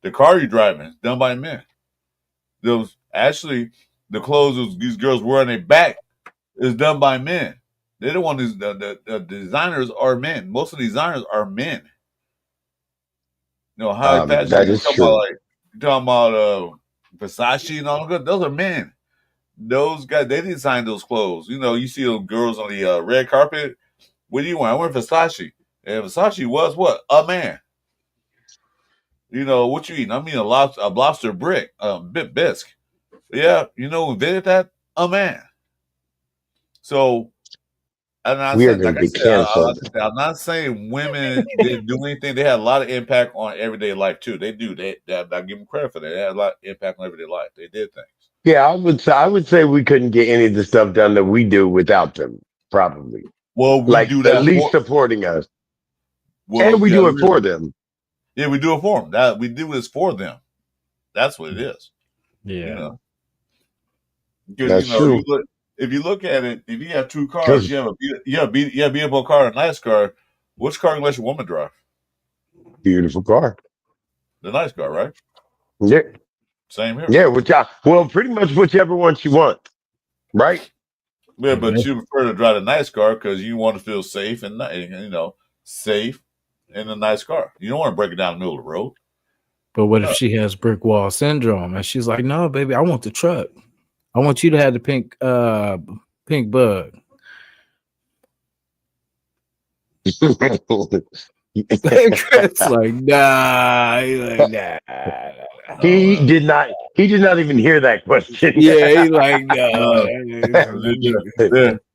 The car you're driving is done by men. Those actually the clothes these girls wear on their back is done by men. They're the one who's the designers are men. Most of the designers are men. High fashion. That is true. You talking about Versace and all that. Those are men. Those guys they design those clothes. You see those girls on the red carpet. What do you want? I want Versace. And Versace was what? A man. What you eating? I mean a lobster brick, bit bisque. Yeah, who invented that? A man. So I'm not We are saying, going like to I get said, canceled. I'm not saying women didn't do anything. They had a lot of impact on everyday life too. They do. I give them credit for that. They had a lot of impact on everyday life. They did things. Yeah, I would say we couldn't get any of the stuff done that we do without them, probably. Well, we Like do at that least for. supporting us. Well, And we you got do to it for them. yeah, we do it for them. That we do this for them. That's what it is. You Yeah. know, because That's true. if you look at it, if you have two cars, Because you have a beautiful car and a nice car. Which car you let your woman drive? beautiful car. The nice car, right? Yeah. Same here. Yeah, well, pretty much whichever one she wants, right? Yeah, but Yeah. you prefer to drive a nice car because you want to feel safe and safe in a nice car. You don't want to break it down the middle of the road. But what if No. she has brick wall syndrome and she's like, no, baby, I want the truck. I want you to have the pink bug. Chris like, nah. He's like, nah. No, He did not. He did not even hear that question. Yeah, he like, nah. no.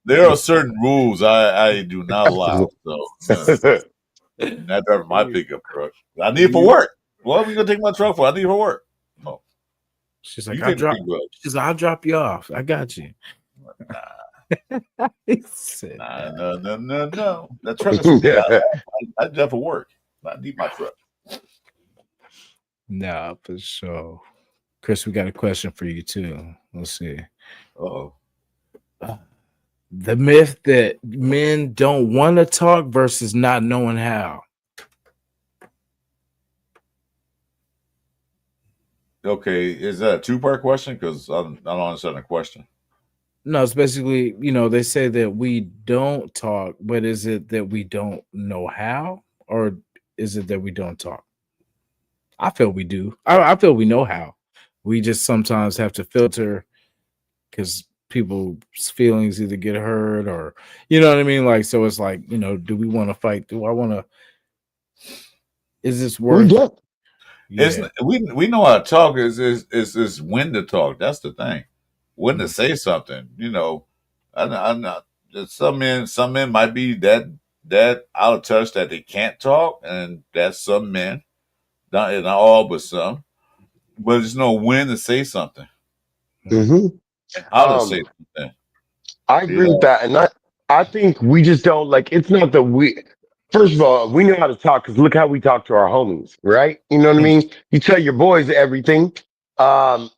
There are certain rules I do not allow. So not driving my pickup truck. I need it for work. What are you gonna take my truck for? I need it for work. No, She's like, you take the pink bug. I'll drop you off. I got you. He said, Nah, no. That truck is for me. I drive for work. I need my truck. nah, for sure. Chris, we got a question for you too. Let's see. Oh, The myth that men don't want to talk versus not knowing how. okay. Is that a two-part question? Because I don't understand the question. No, it's basically, they say that we don't talk, but is it that we don't know how? Or is it that we don't talk? I feel we do. I feel we know how. We just sometimes have to filter because people's feelings either get hurt or you know what I mean. Like so, it's like do we want to fight? Do I want to? Is this We worth? do. It's Yeah. we know how to talk is when to talk. That's the thing. When to say something. I'm not. Some men might be that out of touch that they can't talk, and that's some men. Not all, but some. But there's no when to say something Hmm. and how to say Um, something. I You agree with know. that, and I think we just don't like. It's not that we. First of all, we know how to talk because look how we talk to our homies, right? You know what I mean? You tell your boys everything, to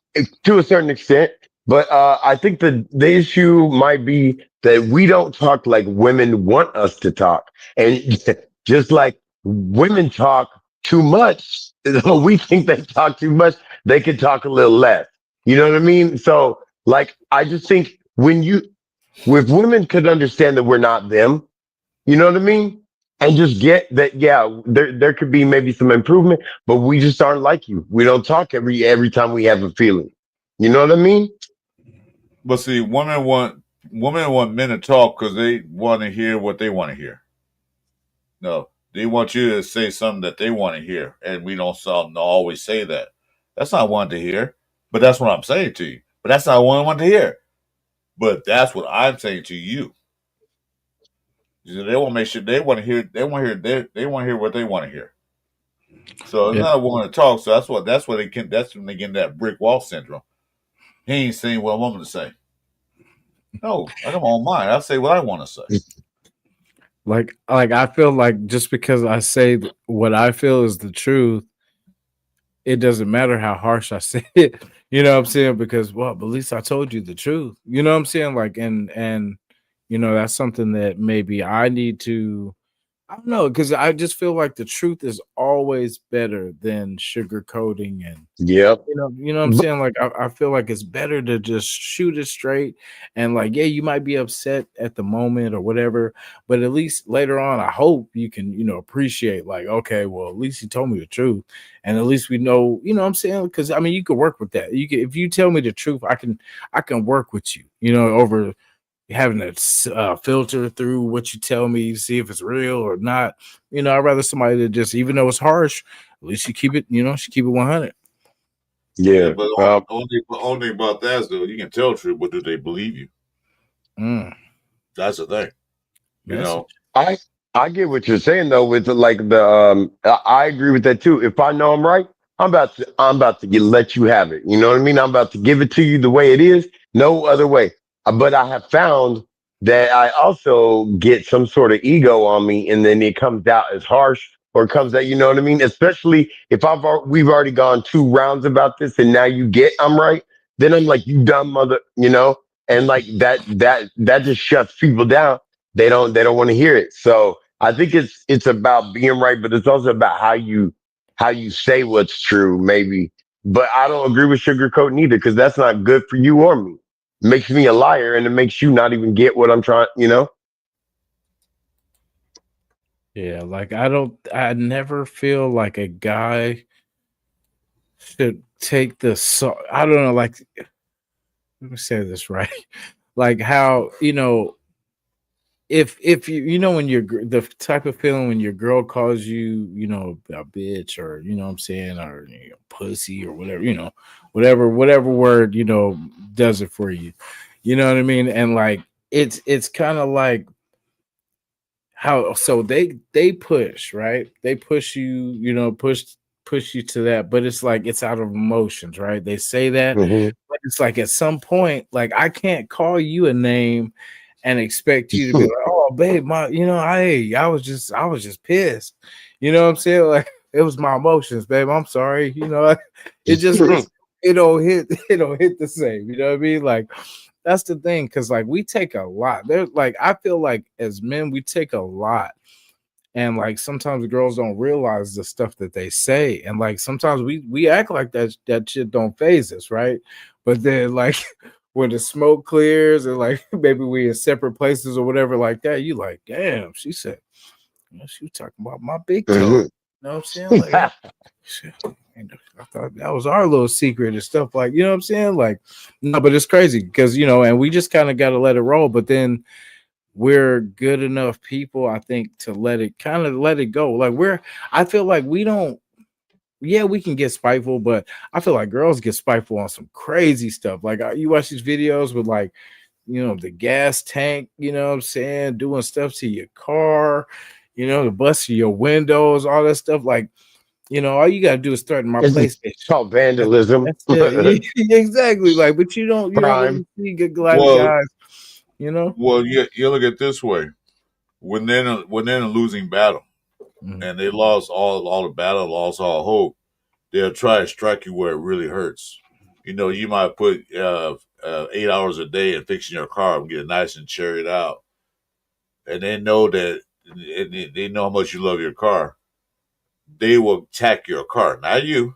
a certain extent, but I think the issue might be that we don't talk like women want us to talk, and just like women talk too much, we think they talk too much. They can talk a little less. You know what I mean? So, like, I just think if women could understand that we're not them, you know what I mean? And just get that, yeah, there could be maybe some improvement, but we just aren't like you. We don't talk every time we have a feeling. You know what I mean? But see, women want men to talk because they want to hear what they want to hear. No, they want you to say something that they want to hear, and we don't always say that. That's not what I want to hear, but that's what I'm saying to you. But that's not what I want to hear. But that's what I'm saying to you. They want to make sure they want to hear. They want to hear. They want to hear what they want to hear. So it's Yeah. not a woman to talk. So that's what they can. That's when they get that brick wall syndrome. He ain't saying what I want him to say. No, I got my own mind. I say what I want to say. Like I feel like just because I say what I feel is the truth, it doesn't matter how harsh I say it. You know what I'm saying? Because well, but at least I told you the truth. You know what I'm saying? Like and that's something that maybe I need to I don't know, because I just feel like the truth is always better than sugarcoating and Yep. what I'm But, saying? Like I feel like it's better to just shoot it straight and like, yeah, you might be upset at the moment or whatever, but at least later on, I hope you can, appreciate like, okay, well, at least you told me the truth. And at least we know, what I'm saying? Because I mean, you could work with that. You can if you tell me the truth, I can work with you, over having to filter through what you tell me, see if it's real or not. I'd rather somebody that just, even though it's harsh, at least you keep it, she keep it 100. Yeah, yeah. but only about that is though you can tell the truth, but do they believe you? Mm, That's the thing. You know, message. I I get what you're saying though with I agree with that too. If I know I'm right, I'm about to let you have it. You know what I mean? I'm about to give it to you the way it is, no other way. But I have found that I also get some sort of ego on me, and then it comes out as harsh or it comes out. You know what I mean? Especially if we've already gone 2 rounds about this, and now you get I'm right. Then I'm like, you dumb mother, and like that just shuts people down. They don't want to hear it. So I think it's about being right, but it's also about how you say what's true, maybe. But I don't agree with sugarcoating either, because that's not good for you or me. It makes me a liar, and it makes you not even get what I'm trying. Yeah, like I never feel like a guy should take the so I don't know, like let me say this right. Like how, if when the type of feeling when your girl calls you, a bitch or what I'm saying, or pussy or whatever, whatever word, does it for you. You know what I mean? And like it's kind of like how so they push, right? They push you, push you to that, but it's like it's out of emotions, right? They say that, Hmm. but it's like at some point, like I can't call you a name and expect you to be like, oh babe, I was just pissed. You know what I'm saying? Like it was my emotions, babe. I'm sorry. It just it don't hit it don't hit the same. You know what I mean? Like that's the thing, because like we take a lot. There's like I feel like as men, we take a lot. And like sometimes girls don't realize the stuff that they say. And like sometimes we act like that shit don't phase us, right? But then like when the smoke clears and like maybe we in separate places or whatever like that, you like, damn, she said, she was talking about my big toe. Hmm. You know what I'm saying? Like, shit, I thought that was our little secret and stuff. Like, you know what I'm saying? Like, no, but it's crazy because and we just kind of got to let it roll. But then we're good enough people, I think, to let it go. Like I feel like we don't. Yeah, we can get spiteful, but I feel like girls get spiteful on some crazy stuff. Like you watch these videos with like, the gas tank, you know what I'm saying, doing stuff to your car, the busting your windows, all that stuff. Like, all you gotta do is threaten my This is PlayStation. called vandalism. That's it. Yeah, exactly. Like, but you don't Crime. really see good glad Well, guys, you know. well, you look at it this way: when they're in a losing battle Mhm. and they lost all the battle, lost all hope, they'll try to strike you where it really hurts. You might put 8 hours a day in fixing your car and get it nice and cherried out, and they know that, and they know how much you love your car. They will attack your car, not you,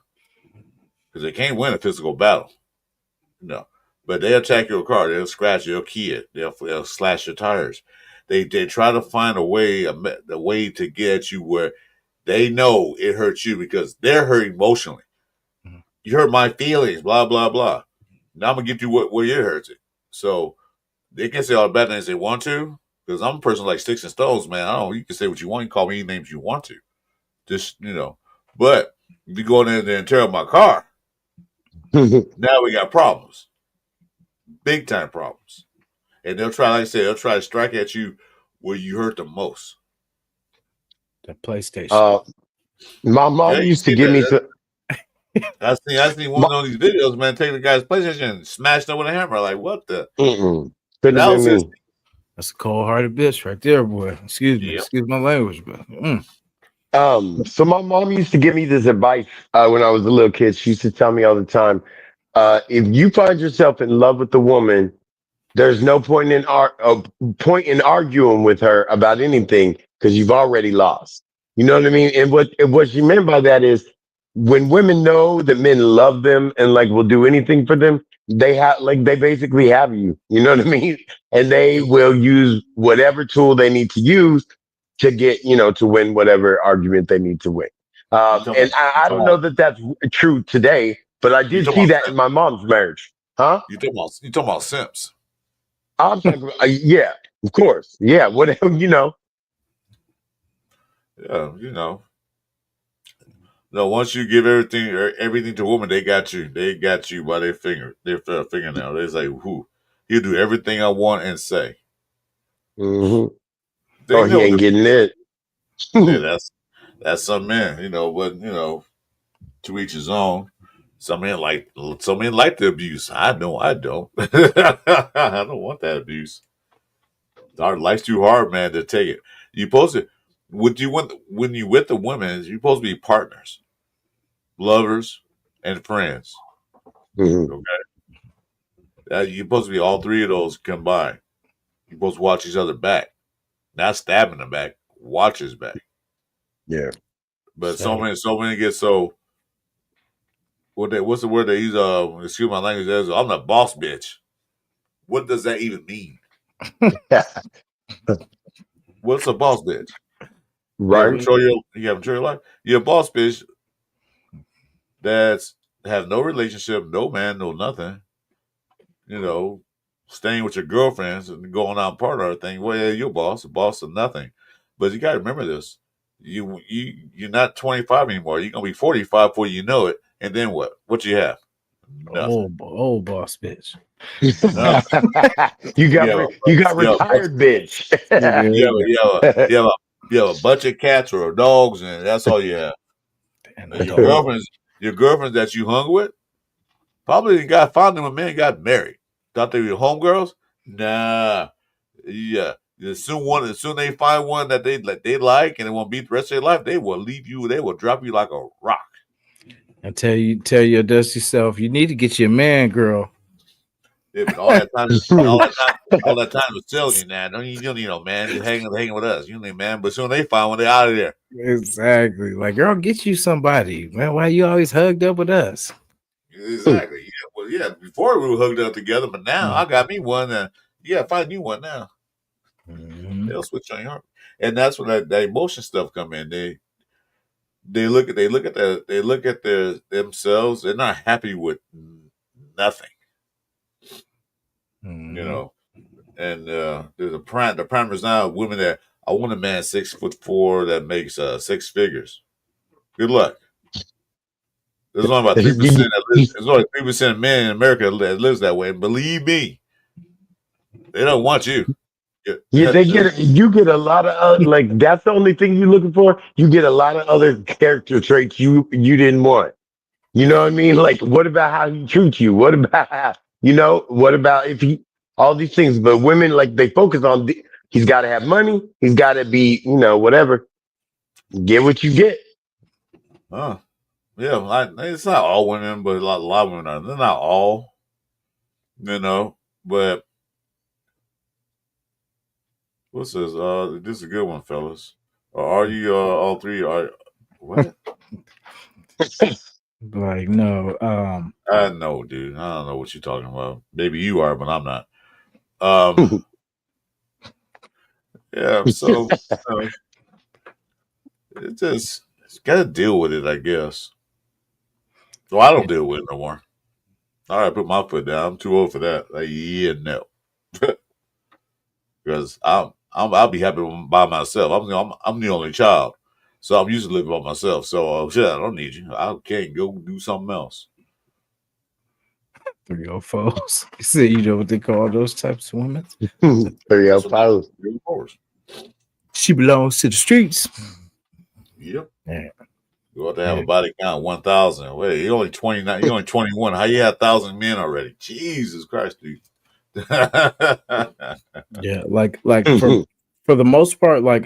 because they can't win a physical battle. No, but they attack your car. They'll scratch. They'll key it. They'll slash your tires. They try to find a way to get at you where they know it hurts you because they're hurt emotionally. Mhm. You hurt my feelings. Blah blah blah. Now I'm gonna get you where it hurts it. So they can say all the bad things they want to because I'm a person like sticks and stones, man. I don't. You can say what you want. You can call me any names you want to. Just But if you go in there and tear up my car, now we got problems. Big time problems. And they'll try, like I said, they'll try to strike at you where you hurt the most. The PlayStation. uh, my Yeah, mom you used to see give me that. some. I seen My, one of these videos, man, taking the guy's PlayStation and smashed it with a hammer. Like, what the? couldn't have That been was his. me. That's a cold hearted bitch right there, boy. Yeah. Excuse my language, but So my mom used to give me this advice when I was a little kid. She used to tell me all the time, if you find yourself in love with a woman, there's no point in arguing with her about anything because you've already lost. You know what I mean? And what she meant by that is when women know that men love them and like will do anything for them, they basically have you. You know what I mean? And they will use whatever tool they need to use to get to win whatever argument they need to win. You talking And about? You I talking don't know about? that that's true today, but I You did talking see about? that in my mom's marriage. Huh? You talking about simps? I'm talking about, yeah, of course. Yeah, whatever, Yeah, No, once you give everything to a woman, they got you. They got you by their fingernail. They're like, who? He'll do everything I want and say. hmm They or he know ain't the. getting it. Yeah, that's some men, but to each his own. Some men like the abuse. I know I don't. I don't want that abuse. Our life's too hard, man, to take it. You supposed to when you with the women, you're supposed to be partners, lovers, and friends. hmm Okay, you're supposed to be all three of those combined. You're supposed to watch each other back, not stab in the back. Watch his back. Yeah. But so many get so. What's the word they use? Excuse my language. I'm the boss bitch. What does that even mean? What's a boss bitch? You have Right. control your life. You're a boss bitch that's have no relationship, no man, no nothing. You know, staying with your girlfriends and going out and part of everything. Well, yeah, you're a boss of nothing. But you got to remember this: you're not 25 anymore. You're gonna be 45 before you know it. And then what? What you have? Nothing. old boss bitch. Nothing. You have a you got you have a bunch retired, bitch. you have a, you have a, you have a, you have a bunch of cats or dogs, and that's all you have. And a And your dog. girlfriends that you hung with, probably got found them when men got married. Thought they were homegirls? Nah. Yeah. As soon they find one that they like and they want to beat the rest of their life, they will leave you. They will drop you like a rock. And tell your dusty self, you need to get your man, girl. Yeah, but all that time was telling you now. You don't need no man. Just hanging with us. You don't need man. But soon they find one, they out of there. Exactly. Like, girl, get you somebody. Man, why you always hugged up with us? Exactly. Yeah. Well, yeah. Before we were hooked up together, but now Mhm. I got me one. Yeah, find you one now. Mhm. They'll switch on your heart, and that's when that emotion stuff come in. they look at themselves. They're not happy with nothing, you Mhm. know. And there's the prime is now women that I want a man 6'4" that makes six figures. Good luck. There's only about 3% that lives. There's only 3% of men in America that lives that way. And believe me, they don't want you. Yeah, you get a lot of like that's the only thing you're looking for. You get a lot of other character traits you didn't want. You know what I mean? Like, what about how he treats you? What about how, what about if he, all these things, but women, like, they focus on, he's got to have money. He's got to be, whatever. Get what you get. Huh. Yeah, it's not all women, but a lot of women are. They're not all, but what's this? This is a good one, fellas. Are you all three? Are what? Like, no, I know, dude. I don't know what you're talking about. Maybe you are, but I'm not. Um, yeah. So it just got to deal with it, I guess. So I don't deal with it no more. All right, put my foot down. I'm too old for that. Like, yeah, no, because I'll be happy by myself. I'm the only child, so I'm used to living by myself. So shit, I don't need you. I can't go do something else. 304s. You see, you know what they call those types of women? 305. Of course. She belongs to the streets. Yep. Yeah. You ought to have Yeah. a body count of 1,000. Wait, you're only 29. You're only 21. How you have 1,000 men already? Jesus Christ, dude. Yeah, like for the most part, like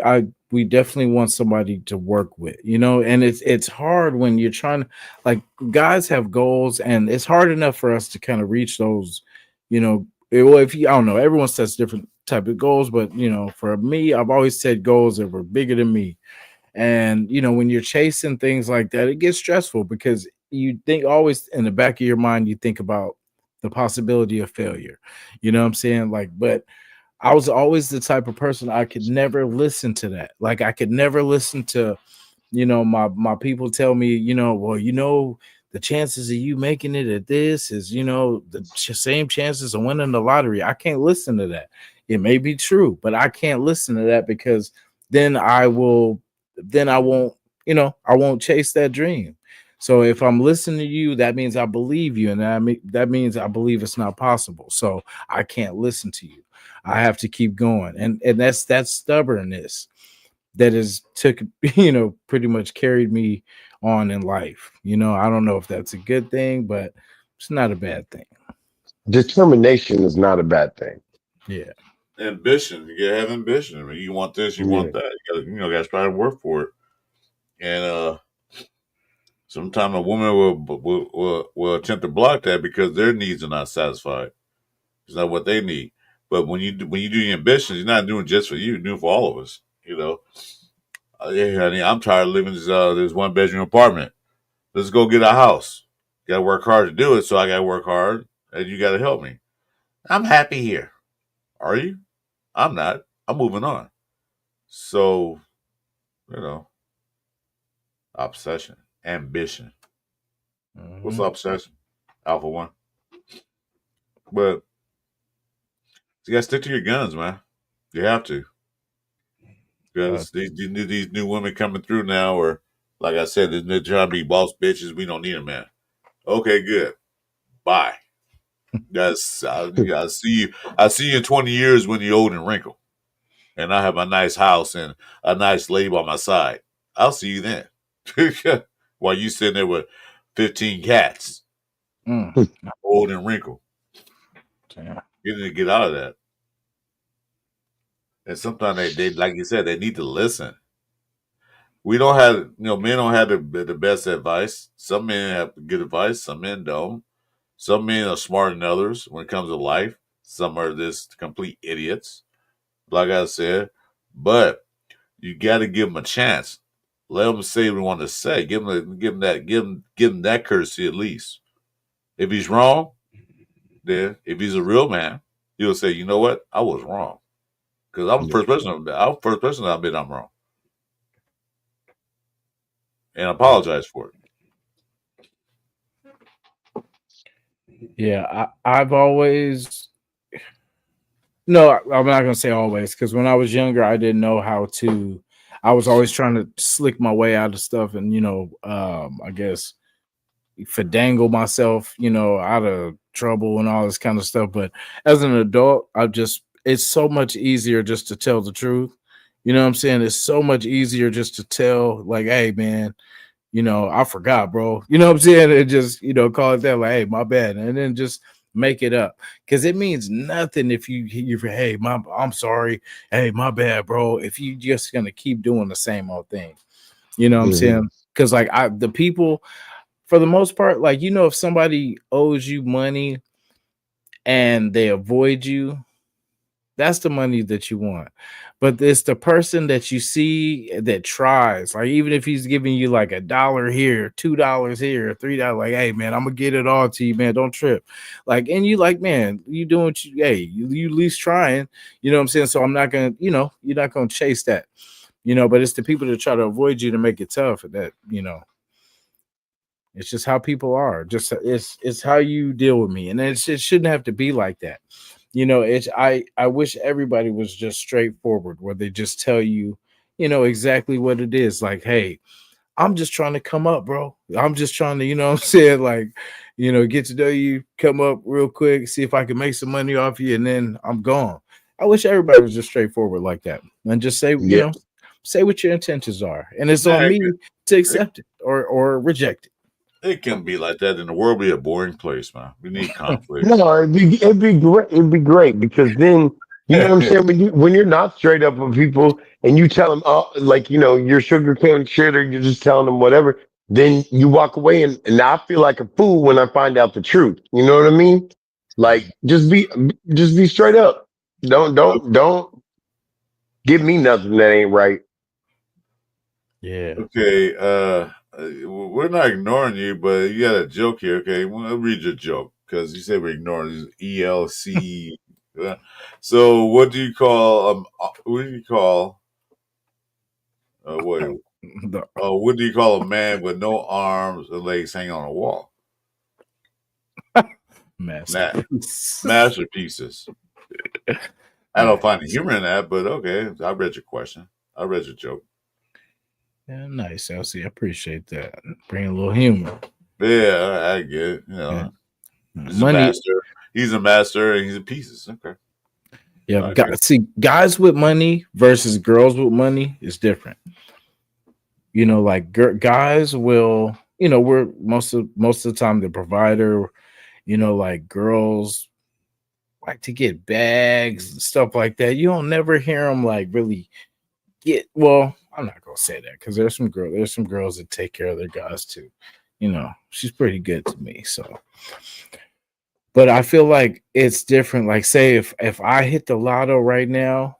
we definitely want somebody to work with, and it's hard when you're trying to, like, guys have goals, and it's hard enough for us to kind of reach those, well, if you, I don't know, everyone sets different type of goals, but for me, I've always set goals that were bigger than me. And when you're chasing things like that, it gets stressful because you think, always in the back of your mind, you think about the possibility of failure. You know what I'm saying? Like, but I was always the type of person, I could never listen to that. Like, I could never listen to, my people tell me, well, the chances of you making it at this is, the same chances of winning the lottery. I can't listen to that. It may be true, but I can't listen to that, because then I won't, I won't chase that dream. So if I'm listening to you, that means I believe you, and that means I believe it's not possible. So I can't listen to you. I have to keep going, and that's stubbornness that is took pretty much carried me on in life. I don't know if that's a good thing, but it's not a bad thing. Determination is not a bad thing. Yeah. Ambition. You gotta have ambition. I mean, you want this, you Yeah. want that. You gotta try to work for it. And sometimes a woman will attempt to block that because their needs are not satisfied. It's not what they need. But when you do your ambitions, you're not doing just for you. You're doing for all of us. Yeah, honey, I'm tired of living this one bedroom apartment. Let's go get a house. Got to work hard to do it, so I got to work hard, and you got to help me. I'm happy here. Are you? I'm not. I'm moving on. So, you know, obsession, ambition. What's Mhm. obsession? Alpha one. But you got to stick to your guns, man. You have to. Uh, Because these new women coming through now, or like I said, they're trying to be boss bitches. We don't need a man. Okay, good. Bye. Yes, I see you. I see you in 20 years when you're old and wrinkled, and I have a nice house and a nice lady by my side. I'll see you then. While you sitting there with 15 cats, mm, old and wrinkled. yeah. You need to get out of that. And sometimes they like you said, they need to listen. We don't have, men don't have the best advice. Some men have good advice. Some men don't. Some men are smarter than others when it comes to life. Some are just complete idiots, like I said. But you got to give them a chance. Let them say what they want to say. Give him that courtesy at least. If he's wrong, then if he's a real man, he'll say, you know what, I was wrong because I'm the Yeah. first person. I'm the first person I admit I'm wrong. and apologize for it. Yeah, I've always no, I'm not gonna say always because when I was younger, I didn't know how to. I was always trying to slick my way out of stuff, and I guess fandangle myself, out of trouble and all this kind of stuff. But as an adult, it's so much easier just to tell the truth. You know what I'm saying? It's so much easier just to tell, like, hey, man, I forgot, bro. You know what I'm saying? And just, call it that, like, hey, my bad. And then just make it up. Cause it means nothing if hey, I'm sorry. Hey, my bad, bro. If you just gonna keep doing the same old thing. You know what I'm Mhm. saying? Cause like the people, for the most part, like, if somebody owes you money and they avoid you, that's the money that you want. But it's the person that you see that tries, like, even if he's giving you like $1 here, $2 here, $3, like, hey, man, I'm gonna get it all to you, man. Don't trip. Like, and you like, man, you doing what you at least trying, you know what I'm saying? So I'm not gonna, you're not gonna chase that, but it's the people that try to avoid you to make it tough that, it's just how people are. Just it's how you deal with me, and it shouldn't have to be like that. It's I wish everybody was just straightforward, where they just tell you, exactly what it is. Like, hey, I'm just trying to come up, bro. I'm just trying to, what I'm saying, like, get to know you, come up real quick, see if I can make some money off you, and then I'm gone. I wish everybody was just straightforward like that, and just say, Yeah. say what your intentions are, and it's Nah, on it, me to it, accept it or reject it. it can be like that, and the world be a boring place, man. We need conflict. No, it'd be great. It'd be great because then you know what I'm saying. When you're not straight up with people and you tell them, oh, like you're sugarcoating shit or you're just telling them whatever, then you walk away and I feel like a fool when I find out the truth. You know what I mean? Like just be straight up. Don't give me nothing that ain't right. Yeah. Okay, we're not ignoring you, but you got a joke here. Okay, well, I'll read your joke because you said we're ignoring this ELC. So, what do you call What do you call? Wait, The what do you call a man with no arms and legs hanging on a wall? Nah, masterpiece. masterpieces. I don't find the Nice. humor in that, but okay. I read your question. I read your joke. Yeah, nice, Elsie. I appreciate that. Bring a little humor. Yeah, I get it. Yeah. He's a Money. master. He's a master, and he's a pieces. Okay, Yeah, I agree. see, guys with money versus girls with money is different. Like guys will, we're most of the time the provider. Like girls like to get bags and stuff like that. You don't never hear them like really get. Well, I'm not gonna say that because there's some girls that take care of their guys too. She's pretty good to me. So, but I feel like it's different. Like, say if I hit the lotto right now,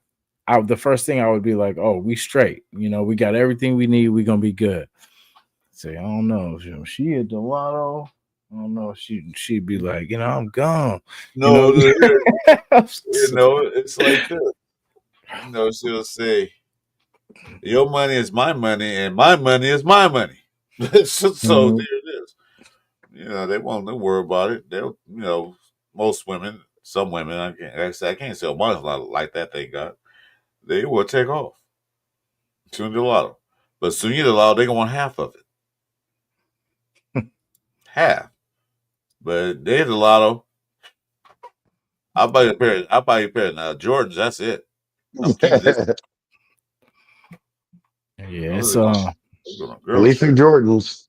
the first thing I would be like, oh, we straight. We got everything we need. We gonna be good. Say, I don't know. She hit the lotto. I don't know. She'd be like, I'm gone. You know. No, it's like this. She'll say, "Your money is my money, and my money is my money." So Mhm. there it is. They won't worry about it. They'll, most women, some women, I can't say one like that. They got, they will take off soon the lotto, but soon you the lotto, they gonna want half of it, half. But they hit the lotto. I'll buy you a pair. I'll buy you a pair of Jordans. That's it. I'm keeping this. At Yeah, I'm it's going on girl least they're trip. Jordans.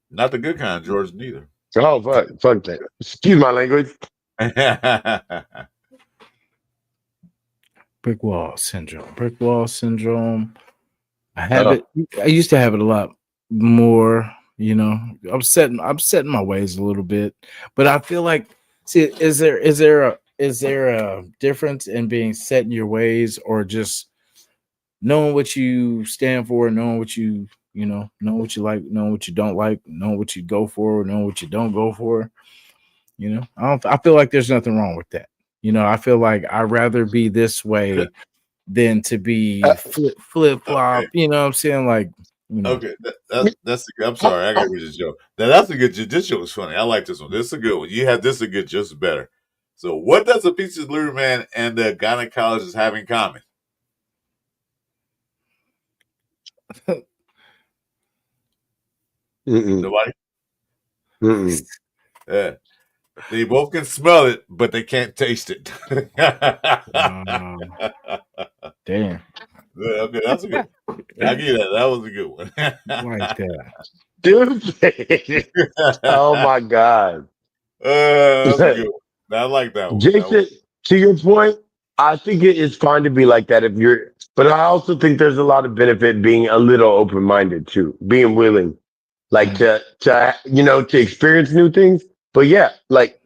Not the good kind of Jordans neither. Oh fuck that. Excuse my language. brick wall syndrome. Brick wall syndrome. I have Oh. it. I used to have it a lot more. I'm setting my ways a little bit, but I feel like, see, is there a difference in being set in your ways or just knowing what you stand for, knowing what knowing what you like, knowing what you don't like, knowing what you go for, knowing what you don't go for. I feel like there's nothing wrong with that. I feel like I'd rather be this way than to be flip Okay. flop. You know what I'm saying? Like, You know. Okay, that's a good. I'm sorry, I got to read this joke. Now that's a good joke. This joke is funny. I like this one. This is a good one. You had this a good, just better. So, what does a pizza delivery man and the gynecologist have in common? Mm-mm. Nobody. Mm-mm. Yeah, they both can smell it, but they can't taste it. Damn, Yeah, okay, that's a good one. I give you that. That was a good one. like that. Stupid. Oh my God. That's a good one. I like that one. That was, Jason, to your point, I think it is fine to be like that if you're, but I also think there's a lot of benefit being a little open minded too, being willing, like Mm. to experience new things. But yeah, like,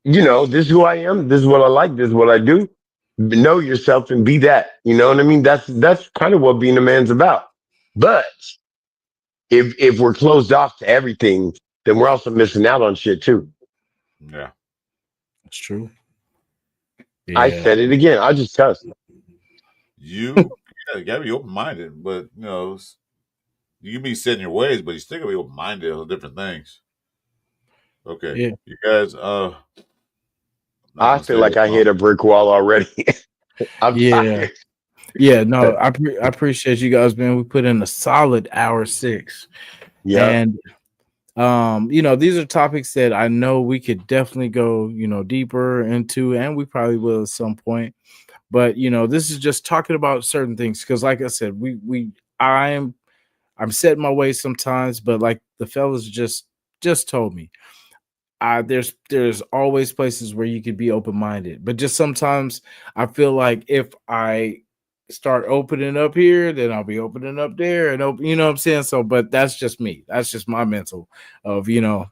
this is who I am. This is what I like. This is what I do. Know yourself and be that. You know what I mean? That's kind of what being a man's about. But if we're closed off to everything, then we're also missing out on shit too. yeah. That's true. I Yeah, said it again. I just cussed. You gotta be open minded, but you can be set in your ways, but you still gotta be open minded on different things. Okay, yeah, you guys. I'm not I gonna feel say like this I wrong. hit a brick wall already. I'm yeah, tired. yeah. No, I appreciate you guys, man. We put in a solid hour 6, Yeah. and these are topics that I know we could definitely go, deeper into, and we probably will at some point. But this is just talking about certain things because, like I said, I'm set in my ways sometimes, but like the fellas just told me, there's always places where you could be open minded, but just sometimes I feel like if I start opening up here, then I'll be opening up there and open. You know what I'm saying? So, but that's just me. That's just my mental of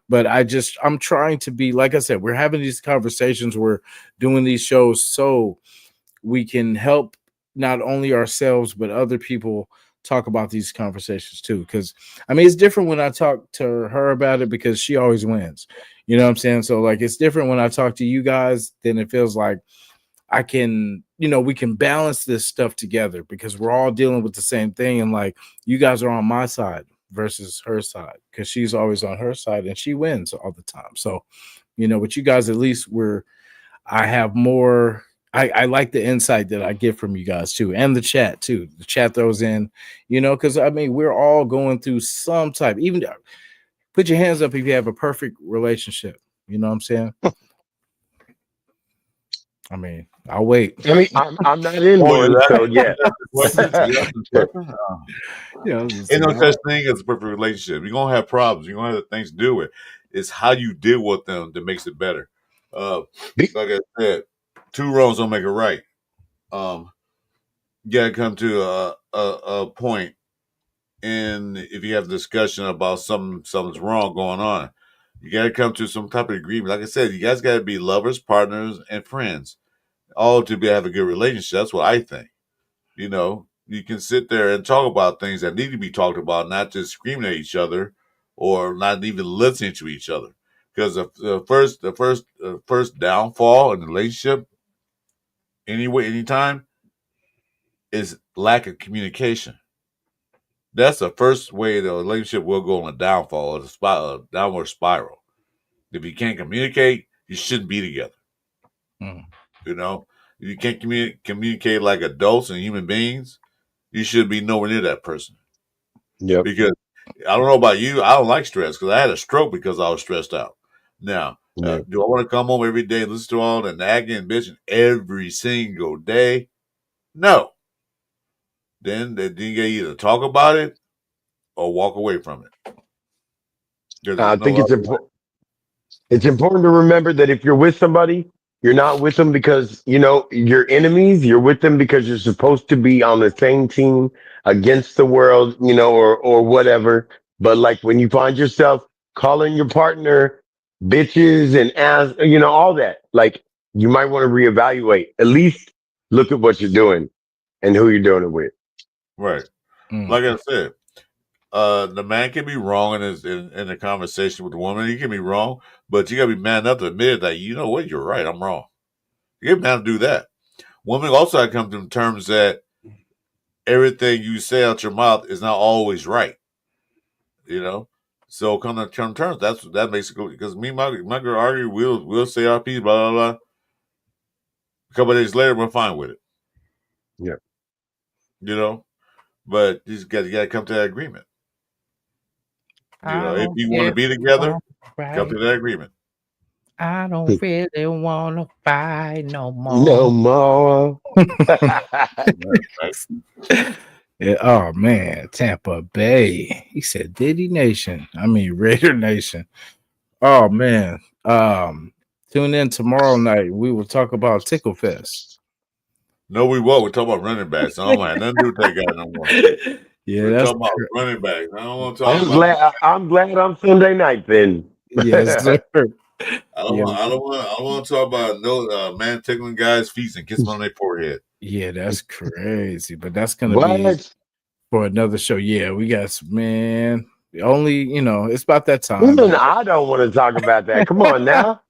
But I'm trying to be like I said. We're having these conversations. We're doing these shows so we can help not only ourselves but other people talk about these conversations too, because I mean it's different when I talk to her about it because she always wins, you know what I'm saying? So like it's different when I talk to you guys, then it feels like I can, we can balance this stuff together because we're all dealing with the same thing, and like you guys are on my side versus her side because she's always on her side and she wins all the time. So with you guys, at least I have more. I like the insight that I get from you guys too, and the chat too. The chat throws in, because I mean we're all going through some type. Even put your hands up if you have a perfect relationship. You know what I'm saying? I mean, I'll wait. I mean, I'm not in Oh, you one, so asking yeah. the question? You asking the question? Yeah, I was just Ain't no saying, such thing as a perfect relationship. You're gonna have problems. You're gonna have things to deal with. It's how you deal with them that makes it better. Uh, Be- like I said, two wrongs don't make a right. Um, you gotta come to a point, and if you have a discussion about something's wrong going on, you gotta come to some type of agreement. Like I said, you guys gotta be lovers, partners, and friends, all to be have a good relationship. That's what I think. You can sit there and talk about things that need to be talked about, not just screaming at each other or not even listening to each other. Because the first downfall in the relationship, anyway, anytime, is lack of communication. That's the first way the relationship will go on a downfall, a downward spiral. If you can't communicate, you shouldn't be together. mm, You know, if you can't communicate like adults and human beings, you should be nowhere near that person. yep. Because I don't know about you, I don't like stress because I had a stroke because I was stressed out. Now, Yeah. do I want to come home every day and listen to all the nagging and bitching every single day? No. Then you can either talk about it or walk away from it. There's I no think other way. it's important to remember that if you're with somebody, you're not with them because, you're enemies. You're with them because you're supposed to be on the same team against the world, or whatever. But like when you find yourself calling your partner bitches and ass, all that, like you might want to reevaluate. At least look at what you're doing and who you're doing it with. Right. mm. Like I said, the man can be wrong in the conversation with the woman. He can be wrong, but you gotta be man enough to admit that you know what, you're right, I'm wrong. You gotta be man to do that. Women also have to come to terms that everything you say out your mouth is not always right. You know, so come to terms. That basically because me and my girl argue. We'll say our piece. Blah blah blah. A couple of days later, we're fine with it. Yeah. You know, but you got to come to that agreement. You know, I if don't you want to care. be together, come Right. to that agreement. I don't really want to fight no No more. more. Right? Yeah, oh man, Tampa Bay. He said Diddy Nation. I mean Raider Nation. Oh man. Tune in tomorrow night. We will talk about Tickle Fest. No, we won't. We're talking about running backs. I don't want nothing to do with that guy no more. Yeah, We're that's talking about running backs. I don't want to talk I'm about. glad. I'm glad I'm Sunday night then. yes, sir. I don't Yeah, want. I don't want. I don't want to talk about no man tickling guys' feet and kissing on their forehead. yeah, that's crazy. But that's gonna be What? for another show. Yeah, we got man. Only it's about that time. Even I don't want to talk about that. Come on now.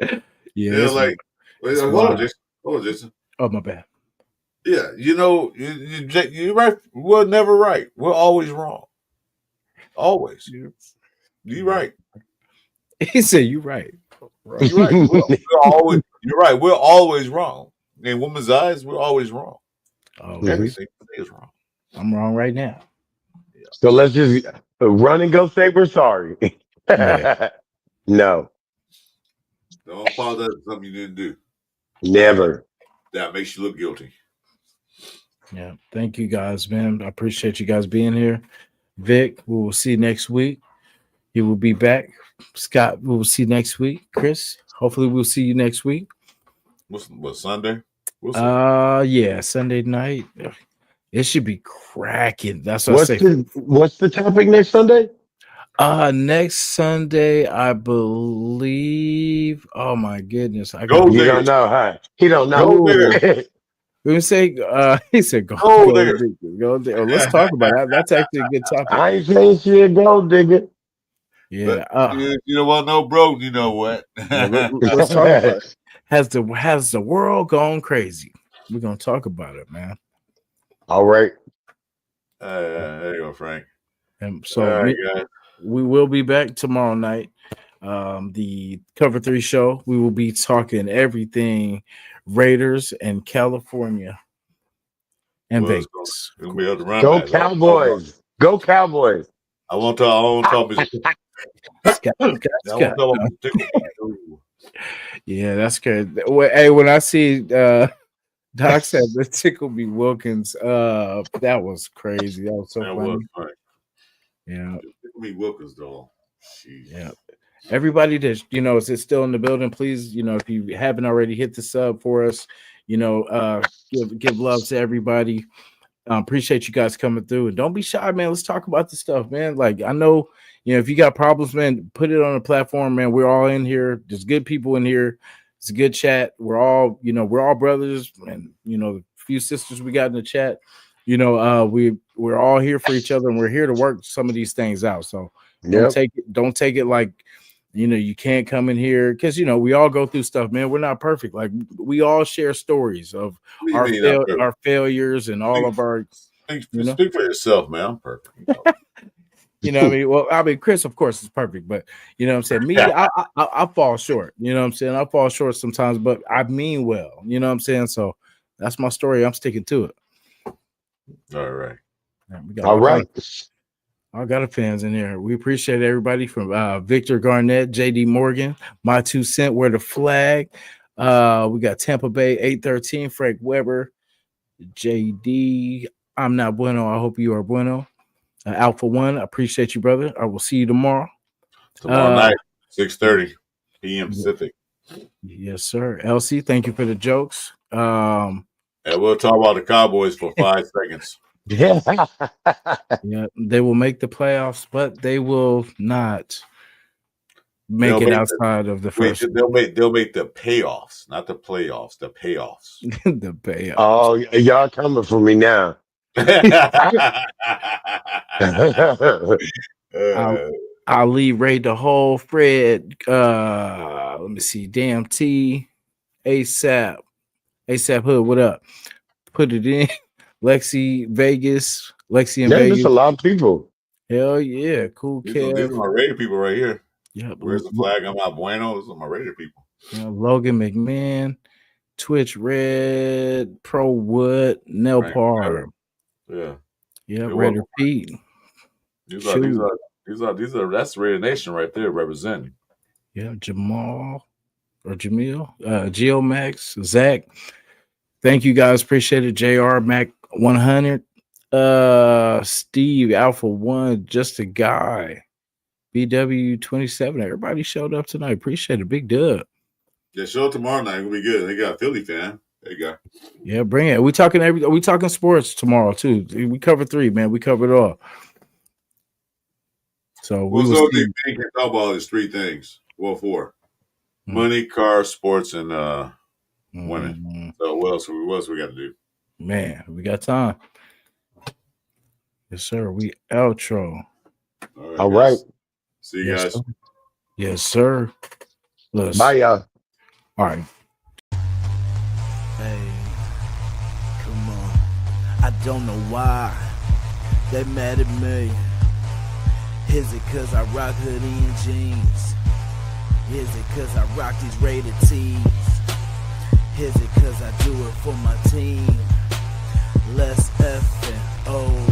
Yeah, Yeah, like it's hold on, wild. Jason. Hold on, Jason. Oh my bad. Yeah, you're right. We're never right. We're always wrong. Always. You're right. He said, "You right, right, You're right. We're always. You're right. We're always wrong. In women's eyes, we're always wrong. always. Everything is wrong. I'm wrong right now." So let's just run and go say we're sorry. Yeah, No, Don't apologize for something you didn't do. never. That makes you look guilty. yeah. Thank you guys, man. I appreciate you guys being here. Vic, we will see you next week. He will be back. Scott, we will see you next week. Chris, hopefully we'll see you next week. What Sunday? We'll see. Yeah, Sunday night. It should be cracking. That's what I say. What's the topic next Sunday? Next Sunday, I believe. Oh my goodness, I Go got. You there. don't know, huh? He don't Go know. there. We say. He said, "Go, Go go, there. go there." Oh, let's talk about that. That's actually a good topic. I ain't saying she a gold digger. Yeah. But you know what? No, bro. You know what? Yeah, let's talk about it. Has the world gone crazy? We're gonna talk about it, man. All right. There you go, Frank. And All so right, guys. we will be back tomorrow night. The Cover 3 show. We will be talking everything Raiders and California and Well, Vegas. it's gonna be able to run Go back. Cowboys. Go Cowboys. I won't talk. Scott, I Scott. won't talk about tickle. Yeah, that's good. Hey, when I see Doc said the tickle me Wilkins, that was crazy. That was so That funny. was Frank. Yeah. Tickle me Wilkins, though. Jeez. Yeah. Everybody that is still in the building, please, if you haven't already, hit the sub for us. Give love to everybody. Appreciate you guys coming through, and don't be shy, man. Let's talk about the stuff, man. Like, I know, if you got problems, man, put it on the platform, man. We're all in here. There's good people in here. It's a good chat. We're all brothers, and a few sisters we got in the chat. We're all here for each other, and we're here to work some of these things out. So don't take it like you can't come in here, because we all go through stuff, man. We're not perfect. Like, we all share stories of our failures and all of our. Speak for yourself, man. I'm perfect. What I mean? Well, I mean, Chris, of course, is perfect, but what I'm saying? Me, I fall short. What I'm saying? I fall short sometimes, but I mean well. What I'm saying? So that's my story. I'm sticking to it. All right. All right. I got fans in here. We appreciate everybody from Victor Garnett, JD Morgan, My 2 Cent, Wear the Flag. We got Tampa Bay 813, Frank Weber, JD. I'm not bueno. I hope you are bueno. Alpha One, I appreciate you, brother. I will see you tomorrow. Tomorrow night, 6:30 p.m. Pacific. Yes, sir. LC, thank you for the jokes. And we'll talk about the Cowboys for 5 seconds. Yeah. Yeah, they will make the playoffs, but they will not make it outside of the first. They'll make the payoffs, not the playoffs. The payoffs. The payoffs. Oh, y'all coming for me now. Ali, Ray the Hole, Fred, let me see, Damn T, ASAP Hood, what up? Put it in. Lexi, Vegas, Lexi in There's Vegas. just a lot of people. Hell yeah, cool These are Kev. my Raider people right here. Yep. Where's the flag? I'm not bueno. Those are my Raider people. Logan McMahon, Twitch Red, Pro Wood, Nelpar. Yeah. Yep, You're Raider welcome. Pete. These are that's Raider Nation right there representing. Yeah, Jamal or Jamil, Geomax, Zach. Thank you guys. Appreciate it. JR Mac 100. Steve Alpha 1, just a guy. BW 27. Everybody showed up tonight. Appreciate it. Big dub. Yeah, show tomorrow night. It'll be good. They got a Philly fan. There you go. Yeah, bring it. We talking sports tomorrow too. We covered 3, man. We covered it all. So we will see. They can talk about is 3 things. Well, 4. Mm-hmm. Money, cars, sports, and Mm-hmm. winning. So what else we got to do? Man, we got time. Yes, sir. We outro. All right. See you guys. Sir. Yes, sir. Listen. Bye, y'all. All right. Hey, come on. I don't know why they mad at me. Is it cause I rock hoodie and jeans? Is it cause I rock these rated tees? Is it cause I do it for my team? Less effing, oh.